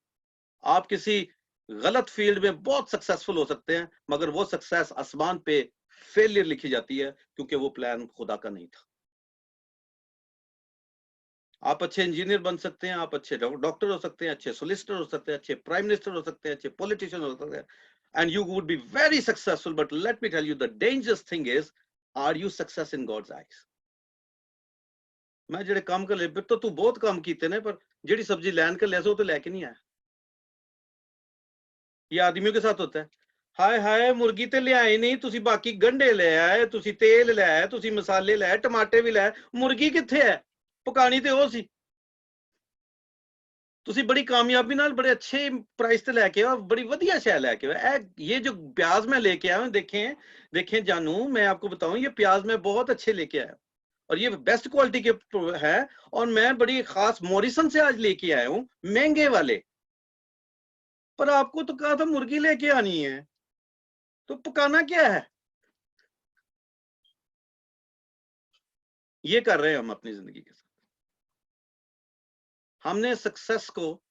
आप किसी गलत फील्ड में बहुत सक्सेसफुल हो सकते हैं, मगर वो सक्सेस आसमान पे फेलियर लिखी जाती है, क्योंकि वो प्लान खुदा का नहीं था। आप अच्छे इंजीनियर बन सकते हैं, आप अच्छे डॉक्टर हो सकते हैं, अच्छे सोलिसिटर हो सकते हैं, अच्छे प्राइम मिनिस्टर हो सकते हैं, अच्छे पॉलिटिशियन हो सकते हैं, and you would be very successful. But let me tell you, the dangerous thing is, are you success in God's eyes? मैं जेड़े काम कर ले, तो तू बहुत काम कीते ने, पर जेड़ी सब्जी लैन कर ले सो तो लेके नहीं आया। ये आदमियों के साथ होता है। हाय हाय, मुर्गी ते ले आए नहीं, तुसी बाकी गंढे ले आए, तुसी तेल ले आए, तुसी मसाले ले आए, टमाटे भी ले आए, मुर्गी किथे है? पकानी ते ओ सी। ਤੁਸੀਂ बड़ी कामयाबी नाल बड़े अच्छे प्राइस ते लेके आओ, बड़ी वधिया शै लेके आओ। ये जो प्याज मैं लेके आया हूं, देखें जानू, मैं आपको बताऊं, ये प्याज मैं बहुत अच्छे लेके आया और ये बेस्ट क्वालिटी के है, और मैं बड़ी खास मॉरिसन से आज लेके आया हूं, महंगे वाले। पर आपको तो कहा था मुर्गी लेके आनी है, तो पकाना क्या है? ये कर रहे हैं हम अपनी जिंदगी के साथ। हमने सक्सेस को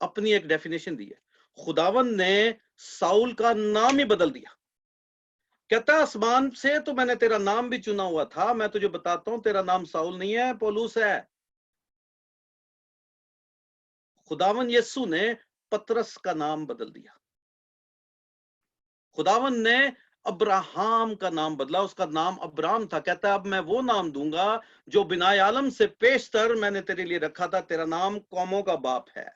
अपनी एक डेफिनेशन दी है। खुदावन ने साउल का नाम ही बदल दिया। कहता आसमान से तो मैंने तेरा नाम भी चुना हुआ था, मैं तुझे बताता हूं तेरा नाम साउल नहीं है, पौलुस है। खुदावन यीशु ने पतरस का नाम बदल दिया। खुदावन ने अब्राहम का नाम बदला, उसका नाम अब्राम था। कहता है अब मैं वो नाम दूंगा जो बिना आलम से पेशतर मैंने तेरे लिए रखा था। तेरा नाम कौमों का बाप है।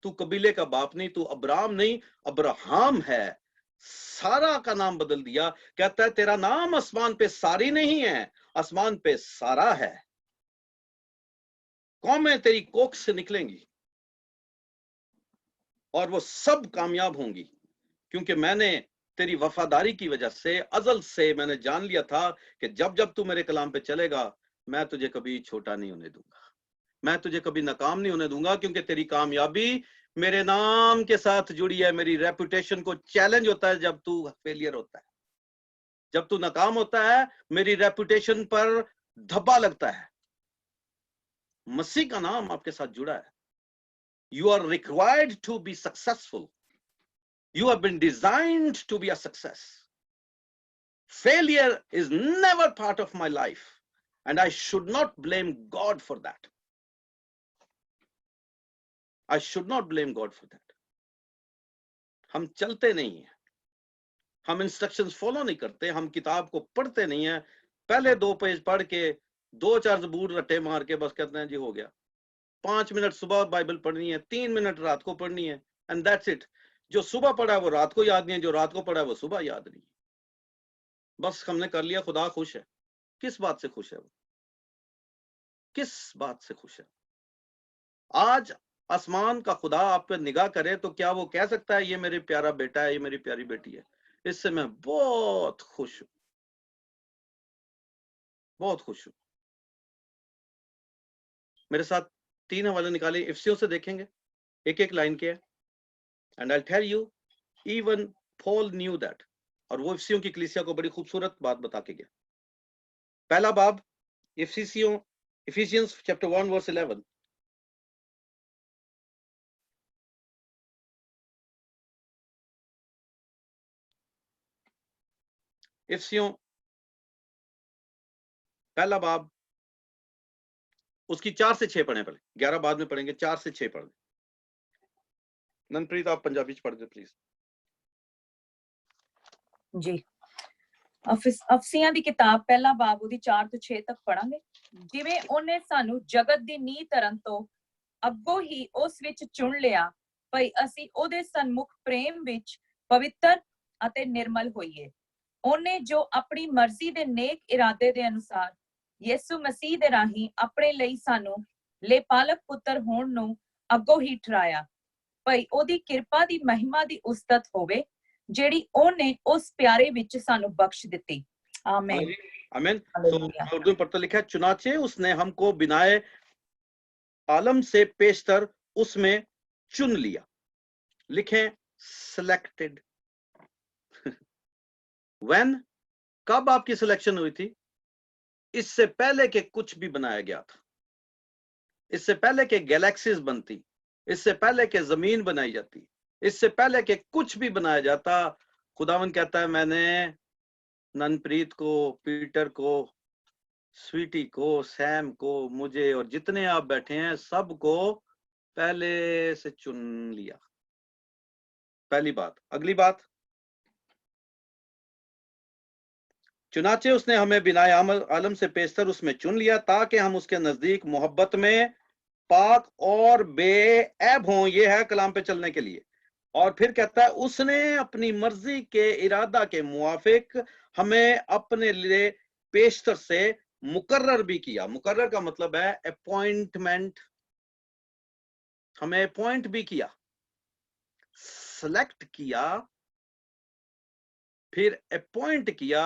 तू कबीले का बाप नहीं, तू अब्राम नहीं, अब्राहम है। सारा का नाम बदल दिया। कहता है तेरा नाम आसमान पे सारी नहीं है, आसमान पे सारा है। कौमें तेरी कोख से निकलेंगी और वो सब कामयाब होंगी, क्योंकि मैंने तेरी वफादारी की वजह से अजल से मैंने जान लिया था कि जब जब तू मेरे कलाम पे चलेगा मैं तुझे कभी छोटा नहीं होने दूंगा, मैं तुझे कभी नाकाम नहीं होने दूंगा, क्योंकि तेरी कामयाबी मेरे नाम के साथ जुड़ी है। मेरी रेपुटेशन को चैलेंज होता है जब तू फेलियर होता है, जब तू नाकाम होता है मेरी रेपुटेशन पर धब्बा लगता है। मसीह का नाम आपके साथ जुड़ा है। You are required to be successful. You have been designed to be a success. Failure is never part of my life, and I should not blame God for that. I should not blame God for that. हम चलते नहीं हैं, हम instructions follow नहीं करते, हम किताब को पढ़ते नहीं हैं। पहले 2 पेज पढ़ के 2-4 ज़बूर रट्टे मार के बस कहते हैं जी हो गया। 5 मिनट सुबह बाइबल पढ़नी है, 3 मिनट रात को पढ़नी है, एंड दैट्स इट। जो सुबह पढ़ा है वो रात को याद नहीं है, जो रात को पढ़ा है वो सुबह याद नहीं है। बस हमने कर लिया, खुदा खुश है। किस बात से खुश है वो? किस बात से खुश है? आज आसमान का खुदा आप पे निगाह करे तो क्या वो कह सकता है ये मेरे प्यारा बेटा है, ये मेरी प्यारी बेटी है? इससे मैं बहुत खुश हूं, बहुत खुश हूं। मेरे साथ 3 हवाले निकाले, इफिसियों से देखेंगे, एक एक लाइन के है। And I tell you even Paul knew that, और वो इफिसियों की कलीसिया को बड़ी खूबसूरत बात बता के गया। पहला बाब इफिसियंस चैप्टर 1 वर्स 11। इफिसियों पहला बाब उसकी 4 से 6 पढ़े, पहले 11 बाद में पढ़ेंगे, 4 से 6 पढ़। ननप्रीत आप पंजाबी च पढ़ दे प्लीज जी। ਅਫਸੀਆਂ ਦੀ ਕਿਤਾਬ ਪਹਿਲਾ ਬਾਬ ਉਹਦੀ 4 ਤੋਂ 6 ਤੱਕ ਪੜਾਂਗੇ। ਜਿਵੇਂ ਉਹਨੇ ਸਾਨੂੰ ਜਗਤ ਦੀ ਨੀਂਹ ਧਰਨ ਤੋਂ ਅੱਗੋਂ ਹੀ ਉਸ ਵਿੱਚ ਚੁਣ ਲਿਆ, ਭਈ ਅਸੀਂ ਉਹਦੇ ਸਨਮੁਖ ਪ੍ਰੇਮ ਵਿੱਚ ਪਵਿੱਤਰ ਅਤੇ ਨਿਰਮਲ ਹੋਈਏ। ਉਹਨੇ ਜੋ ਆਪਣੀ ਮਰਜ਼ੀ ਦੇ ਨੇਕ ਇਰਾਦੇ ਦੇ ਅਨੁਸਾਰ ਯਿਸੂ ਮਸੀਹ ਦੇ ਰਾਹੀਂ ਆਪਣੇ ਲਈ ਸਾਨੂੰ ਲੇਪਾਲਕ ਪੁੱਤਰ ਹੋਣ ਨੂੰ ਅੱਗੋਂ ਹੀ ਠਹਿਰਾਇਆ, ਭਈ ਉਹਦੀ ਕਿਰਪਾ ਦੀ ਮਹਿਮਾ ਦੀ ਉਸਤਤ ਹੋਵੇ जेड़ी ओने उस प्यारे विच सानू बख्श दित्ती। आमीन आमीन। तो उर्दू में पढ़ता लिखा है, चुनाचे उसने हमको बिनाए आलम से पेशतर उसमें चुन लिया। लिखें सिलेक्टेड। व्हेन, कब आपकी सिलेक्शन हुई थी? इससे पहले के कुछ भी बनाया गया था, इससे पहले के गैलेक्सीज बनती, इससे पहले के जमीन बनाई जाती, इससे पहले कि कुछ भी बनाया जाता, खुदावन कहता है मैंने ननप्रीत को, पीटर को, स्वीटी को, सैम को, मुझे और जितने आप बैठे हैं सबको पहले से चुन लिया। पहली बात। अगली बात, चुनाचे उसने हमें बिना आलम से पेशतर उसमें चुन लिया ताकि हम उसके नजदीक मोहब्बत में पाक और बेऐब हों। ये है कलाम पे चलने के लिए। और फिर कहता है उसने अपनी मर्जी के इरादा के मुआफिक हमें अपने लिए पेशतर से मुकर्रर भी किया। मुकर्रर का मतलब है अपॉइंटमेंट। हमें अपॉइंट भी किया, सेलेक्ट किया, फिर अपॉइंट किया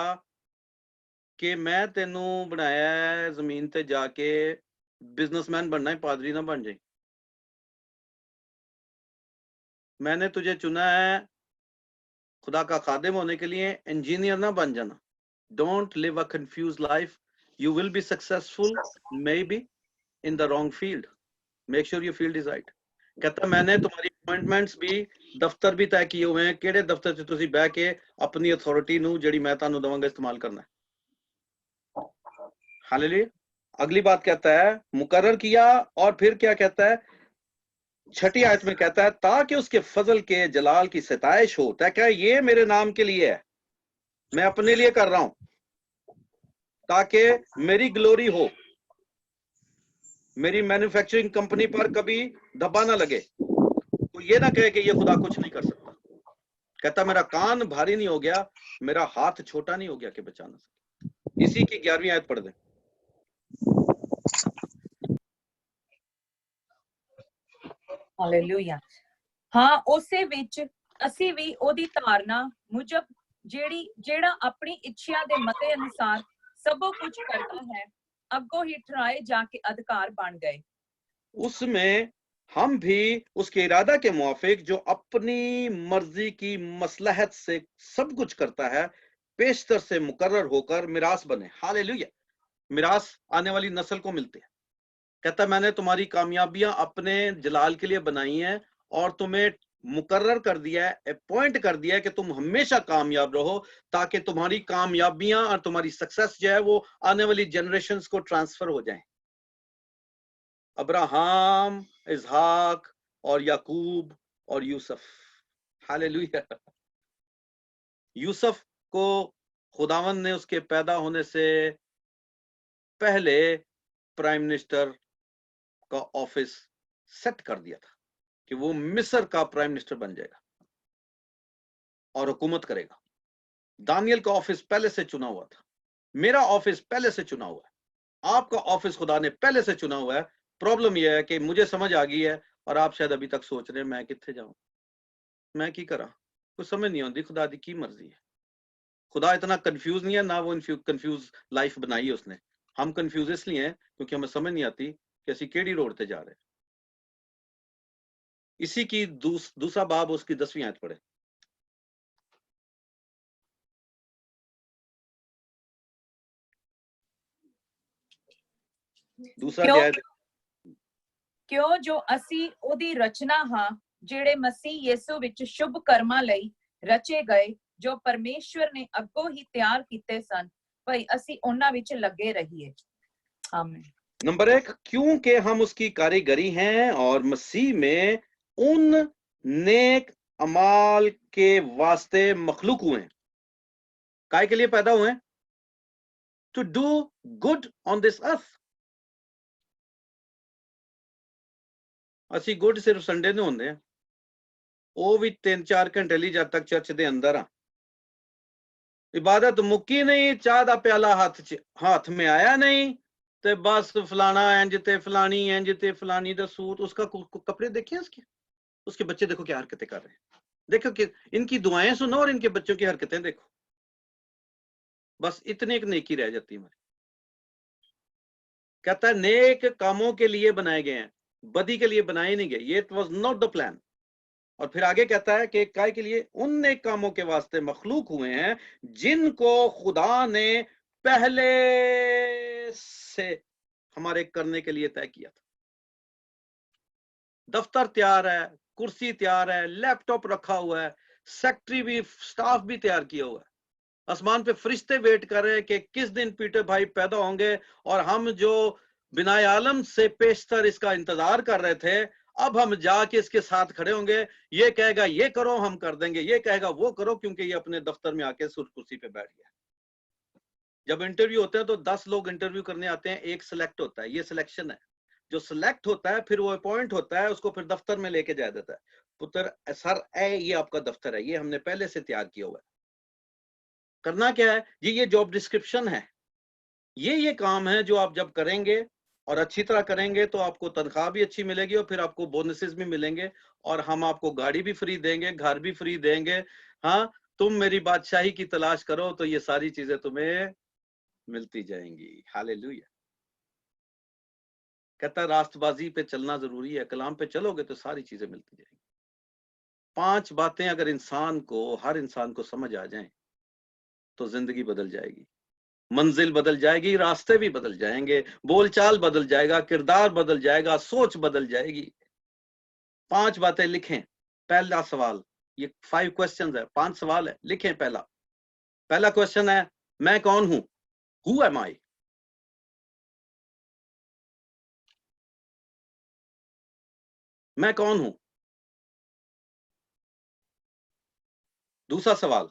कि मैं तेनू बनाया है जमीन ते जाके बिजनेसमैन बनना है, पादरी ना बन जाए। मैंने तुझे चुना है खुदा का खादिम होने के लिए, इंजीनियर ना बन जाना। Don't live a confuse life, You will be successful maybe in the wrong field. Make sure your field is right. कहता मैंने तुम्हारी अपॉइंटमेंट्स भी दफ्तर भी तय किए हुए हैं किहड़े दफ्तर च तुसी बैठ के अपनी अथॉरिटी नु जेड़ी मैं तानू दवांगा इस्तेमाल करना है। हालेलुया। अगली बात कहता है मुकर्रर किया, और फिर क्या कहता है, छठी आयत में कहता है ताकि उसके फजल के जलाल की सताइश हो। तय क्या ये मेरे नाम के लिए है, मैं अपने लिए कर रहा हूं ताकि मेरी ग्लोरी हो, मेरी मैन्युफैक्चरिंग कंपनी पर कभी धब्बा ना लगे, तो ये ना कहे कि ये खुदा कुछ नहीं कर सकता। कहता मेरा कान भारी नहीं हो गया, मेरा हाथ छोटा नहीं हो गया कि बचा ना सके। इसी की 11वीं आयत पढ़ दें। हालेलुया। हाँ उसे विच ਅਸੀਂ ਵੀ ਉਹਦੀ ਧਾਰਨਾ ਮੁਜਬ ਜਿਹੜਾ ਆਪਣੀ ਇੱਛਾ ਦੇ ਮਤੇ ਅਨੁਸਾਰ सबो कुछ करता है अगो ही ठहराए जाके अधिकार बन गए। उसमें हम भी उसके इरादा के मुआफिक जो अपनी मर्जी की मसलहत से सब कुछ करता है पेशतर से मुकर्रर होकर मिरास बने। हालेलुया। मिरास आने वाली नस्ल को मिलती है। कहता मैंने तुम्हारी कामयाबियां अपने जलाल के लिए बनाई हैं और तुम्हें मुकर्रर कर दिया है, अपॉइंट कर दिया है कि तुम हमेशा कामयाब रहो, ताकि तुम्हारी कामयाबियां और तुम्हारी सक्सेस जो है वो आने वाली जनरेशंस को ट्रांसफर हो जाए। अब्राहम, इसहाक और याकूब और यूसुफ। हालेलुया। यूसुफ को खुदावन ने उसके पैदा होने से पहले प्राइम मिनिस्टर का ऑफिस सेट कर दिया था कि वो मिस्र का प्राइम मिनिस्टर बन जाएगा और हुकूमत करेगा। दानियल का ऑफिस पहले से चुना हुआ था, मेरा ऑफिस पहले से चुना हुआ है, आपका ऑफिस खुदा ने पहले से चुना हुआ है। प्रॉब्लम यह है कि मुझे समझ आ गई है और आप शायद अभी तक सोच रहे हैं मैं कित्थे जाऊं, मैं की करा, कुछ समझ नहीं आती खुदा दी की मर्जी है। खुदा इतना कंफ्यूज नहीं है ना, वो कंफ्यूज लाइफ बनाई है उसने। हम कंफ्यूज इसलिए हैं क्योंकि हमें समझ नहीं आती कि ਅਸੀਂ केड़ी रोड पे जा रहे हैं। इसी की दूसरा बाब उसकी 10वीं आयत पढ़े। दूसरा अध्याय क्यों जो ਅਸੀਂ ਉਹਦੀ ਰਚਨਾ ਹਾਂ ਜਿਹੜੇ ਮਸੀਹ ਯਿਸੂ ਵਿੱਚ ਸ਼ੁਭ ਕਰਮਾਂ ਲਈ ਰਚੇ ਗਏ, ਜੋ ਪਰਮੇਸ਼ਵਰ ਨੇ ਅੱਗੋਂ ਹੀ ਤਿਆਰ ਕੀਤੇ ਸਨ ਭਈ ਅਸੀਂ ਉਹਨਾਂ ਵਿੱਚ ਲੱਗੇ रहिए। आमीन। नंबर 1, क्योंकि हम उसकी कारीगरी हैं और मसीह में उन नेक अमाल के वास्ते मखलूक हुए हैं। काय के लिए पैदा हुए हैं? To do good on this earth. ਅਸੀਂ गुड सिर्फ संडे ਨੂੰ ਹੁੰਦੇ ਆ, ਉਹ ਵੀ 3-4 ਘੰਟੇ ਲਈ ਜਦ ਤੱਕ ਚਰਚ ਦੇ ਅੰਦਰ ਆ। इबादत मुक्की नहीं, चाह दा प्याला हाथ में आया नहीं, ते बस फलाना इंज ते फलानी इंज ते फलानी दा सूट, उसका कपड़े देखे उसके बच्चे देखो क्या हरकतें कर रहे हैं, देखो कि इनकी दुआएं सुनो और इनके बच्चों की हरकतें देखो। बस इतनी एक नेकी रह जाती है। कहता है नेक कामों के लिए बनाए गए हैं, बदी के लिए बनाए नहीं गए। ये it was not the plan. और फिर आगे कहता है कि काय के लिए? उन नेक कामों के वास्ते मखलूक हुए हैं जिनको खुदा ने पहले से हमारे करने के लिए तय किया था। दफ्तर तैयार है, कुर्सी तैयार है, लैपटॉप रखा हुआ है, सेक्रेटरी भी, स्टाफ भी तैयार किया हुआ है। आसमान पे फरिश्ते वेट कर रहे हैं कि किस दिन पीटर भाई पैदा होंगे, और हम जो बिनाए आलम से पेशतर इसका इंतजार कर रहे थे, अब हम जाके इसके साथ खड़े होंगे। ये कहेगा ये करो, हम कर देंगे, ये कहेगा वो करो, क्योंकि ये अपने दफ्तर में आके सुर कुर्सी पे बैठ गया। जब इंटरव्यू होते हैं तो 10 लोग इंटरव्यू करने आते हैं, एक सिलेक्ट होता है, ये सिलेक्शन है। जो सिलेक्ट होता है फिर वो अपॉइंट होता है, उसको फिर दफ्तर में लेके जाया जाता है। पुत्र सर ये आपका दफ्तर है, ये हमने पहले से तैयार किया हुआ है। करना क्या है जी? ये जॉब डिस्क्रिप्शन है, ये काम है जो आप जब करेंगे और अच्छी तरह करेंगे तो आपको तनख्वाह भी अच्छी मिलेगी और फिर आपको बोनसेस भी मिलेंगे, और हम आपको गाड़ी भी फ्री देंगे, घर भी फ्री देंगे। हाँ, तुम मेरी बादशाही की तलाश करो तो ये सारी चीजें तुम्हें मिलती जाएंगी। हालेलुया। कहता है रास्तबाजी पे चलना जरूरी है, कलाम पे चलोगे तो सारी चीजें मिलती जाएंगी। 5 बातें अगर हर इंसान को समझ आ जाएं तो जिंदगी बदल जाएगी। मंजिल बदल जाएगी, रास्ते भी बदल जाएंगे, बोलचाल बदल जाएगा, किरदार बदल जाएगा, सोच बदल जाएगी। 5 बातें लिखें। पहला सवाल, ये 5 क्वेश्चंस है, 5 सवाल है, लिखें। पहला क्वेश्चन है, मैं कौन हूं? हु एम आई? मैं कौन हूं? दूसरा सवाल,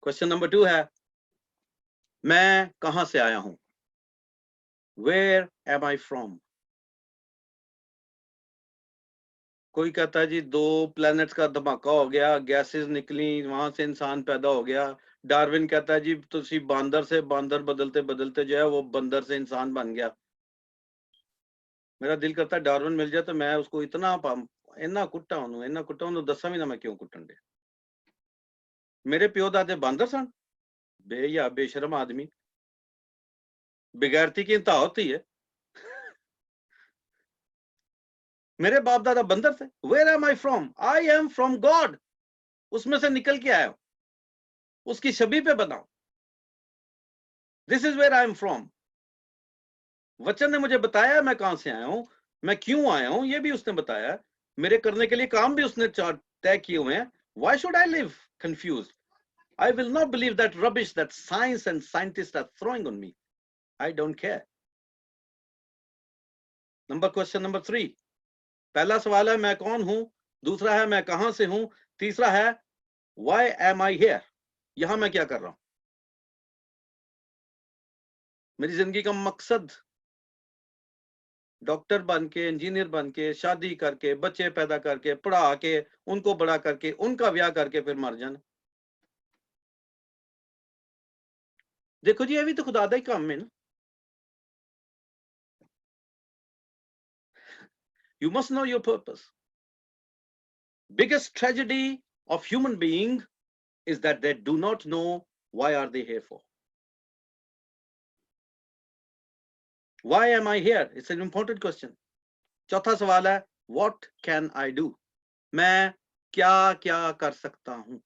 क्वेश्चन नंबर 2 है, मैं कहां से आया हूं? Where am I from? कोई कहता है जी 2 प्लैनेट्स का धमाका हो गया, गैसेस निकली, वहां से इंसान पैदा हो गया। डार्विन कहता है जी तुसी बांदर से बांदर बदलते बदलते जो है वो बंदर से इंसान बन गया। मेरा दिल करता है डार्विन मिल जाए तो मैं उसको इतना कुट्टा हूं, दसा भी ना मैं क्यों कुट्टन दे। मेरे प्यो दादे बांदर सन, या बेशरम आदमी, बेगैरती की इंतहा होती है। मेरे बाप दादा बंदर थे। Where am I from? I am from God. उसमें से निकल के आया हूं, उसकी छवि पे बनाओ। This is where I am from. वचन ने मुझे बताया मैं कहां से आया हूं, मैं क्यों आया हूं, ये भी उसने बताया। मेरे करने के लिए काम भी उसने तय किए हुए हैं। Why should I live confused? I will not believe that rubbish that science and scientists are throwing on me. I don't care. Question number 3. पहला सवाल है मैं कौन हूं, दूसरा है मैं कहां से हूं, तीसरा है why am I here? यहां मैं क्या कर रहा हूं? मेरी जिंदगी का मकसद डॉक्टर बन के, इंजीनियर बन के, शादी करके, बच्चे पैदा करके, पढ़ा के, उनको बड़ा करके, उनका ब्याह करके फिर मर जाना। देखो जी ये भी तो खुदा दा ही काम है ना। You must know your purpose. Biggest tragedy of human being is that they do not know why are they here for. Why am I here? It's an important question. चौथा सवाल है what can I do? मैं क्या क्या कर सकता हूं?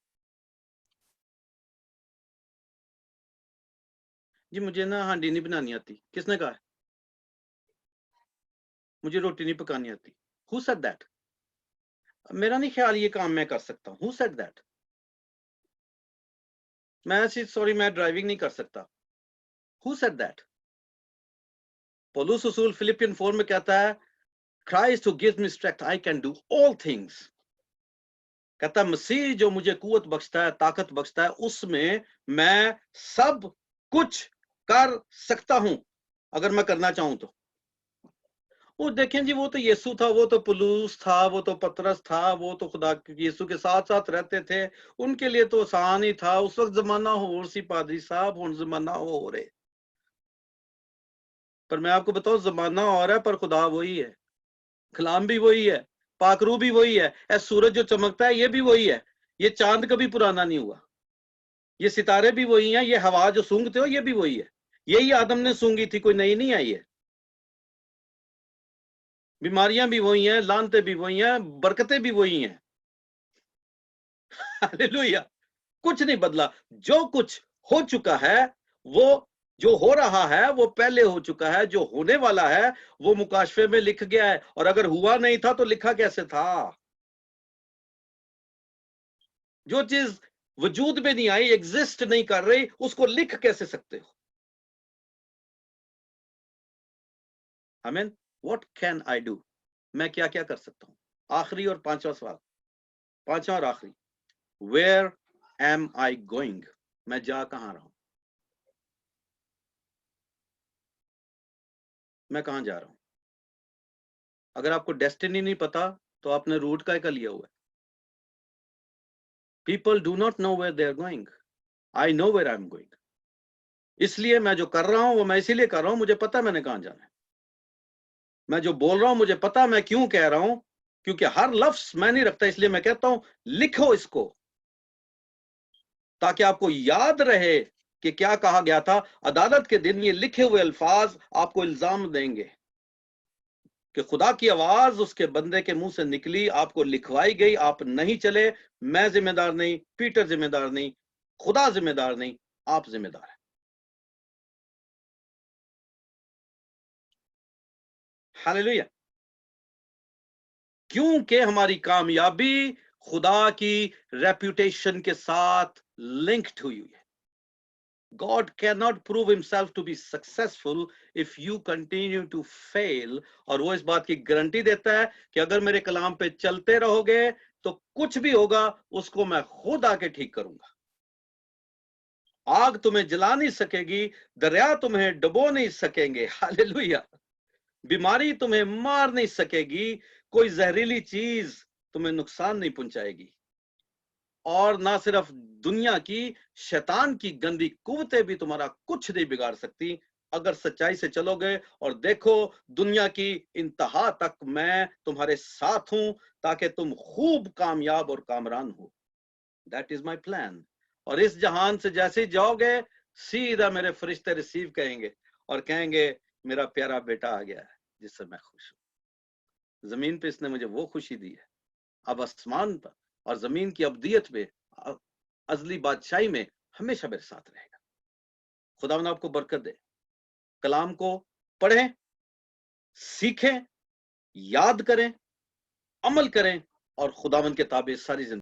जी मुझे ना हांडी नहीं बनानी आती। किसने कहा है? मुझे रोटी नहीं पकानी आती। Who said that? मेरा नहीं ख्याल ये काम मैं कर सकता हूं। Who said that? मैं ड्राइविंग नहीं कर सकता। Who said that? पौलुस रसूल फिलिपियन 4 में कहता है Christ who gives me strength, I can do all things. कहता मसीह जो मुझे कुवत बख्शता है, ताकत बख्शता है, उसमें मैं सब कुछ कर सकता हूं अगर मैं करना चाहूं तो। वो देखें जी वो तो यीशु था, वो तो पौलुस था, वो तो पतरस था, वो तो खुदा यीशु के साथ साथ रहते थे, उनके लिए तो आसान ही था। उस वक्त जमाना हो सी पादरी साहब, हुण जमाना हो रहे। पर मैं आपको बताऊं जमाना और है पर खुदा वही है, कलाम भी वही है, पाकरू भी वही है, ऐ सूरज जो चमकता है ये भी वही है, ये चांद कभी पुराना नहीं हुआ, ये सितारे भी वही हैं, ये हवा जो सूंघते हो ये भी वही है, यही आदम ने सूंघी थी, कोई नई नहीं आई है। बीमारियां भी वही हैं, लानते भी वही हैं, बरकतें भी वही हैं। हालेलुया, कुछ नहीं बदला। जो कुछ हो चुका है, वो जो हो रहा है वो पहले हो चुका है, जो होने वाला है वो मुकाशफे में लिख गया है, और अगर हुआ नहीं था तो लिखा कैसे था? जो चीज वजूद में नहीं आई, एग्जिस्ट नहीं कर रही, उसको लिख कैसे सकते हो? आमीन। What can I do? मैं क्या क्या कर सकता हूं? आखिरी और पांचवा सवाल, पांचवा और आखिरी, वेयर एम आई गोइंग? मैं जा कहां रहा हूं? मैं कहां जा रहा हूं? अगर आपको डेस्टिनी नहीं पता तो आपने रूट का लिया हुआ है। People do not know where they are going, I know where I am going. इसलिए मैं जो कर रहा हूं वो मैं इसीलिए कर रहा हूं, मुझे पता है मैंने कहां जाना है। मैं जो बोल रहा हूं मुझे पता मैं क्यों कह रहा हूं, क्योंकि हर लफ्ज मैं नहीं रखता, इसलिए मैं कहता हूं लिखो इसको, ताकि आपको याद रहे कि क्या कहा गया था। अदालत के दिन ये लिखे हुए अल्फाज आपको इल्जाम देंगे कि खुदा की आवाज उसके बंदे के मुंह से निकली, आपको लिखवाई गई, आप नहीं चले। मैं जिम्मेदार नहीं, पीटर जिम्मेदार नहीं, खुदा जिम्मेदार नहीं, आप जिम्मेदार हैं। हालेलुया। क्योंकि हमारी कामयाबी खुदा की रेपुटेशन के साथ लिंक्ड हुई है। God cannot prove himself to be successful if you continue to fail। और वो इस बात की गारंटी देता है कि अगर मेरे कलाम पे चलते रहोगे तो कुछ भी होगा उसको मैं खुद आके ठीक करूंगा। आग तुम्हें जला नहीं सकेगी, दरिया तुम्हें डुबो नहीं सकेंगे। हालेलुया। बीमारी तुम्हें मार नहीं सकेगी, कोई जहरीली चीज तुम्हें नुकसान नहीं पहुंचाएगी। और ना सिर्फ दुनिया की, शैतान की गंदी कुव्वतें भी तुम्हारा कुछ नहीं बिगाड़ सकती अगर सच्चाई से चलोगे। और देखो, दुनिया की इंतहा तक मैं तुम्हारे साथ हूं ताकि तुम खूब कामयाब और कामरान हो। That is my plan. और इस जहान से जैसे ही जाओगे, सीधा मेरे फरिश्ते रिसीव करेंगे और कहेंगे मेरा प्यारा बेटा आ गया है जिससे मैं खुश हूं। जमीन पे इसने मुझे वो खुशी दी है, अब आसमान पर और जमीन की अब्दियत में, अजली बादशाही में हमेशा मेरे साथ रहेगा। खुदावंद आपको बरकत दे। कलाम को पढ़ें, सीखें, याद करें, अमल करें और खुदावंद के ताबे सारी जिंदगी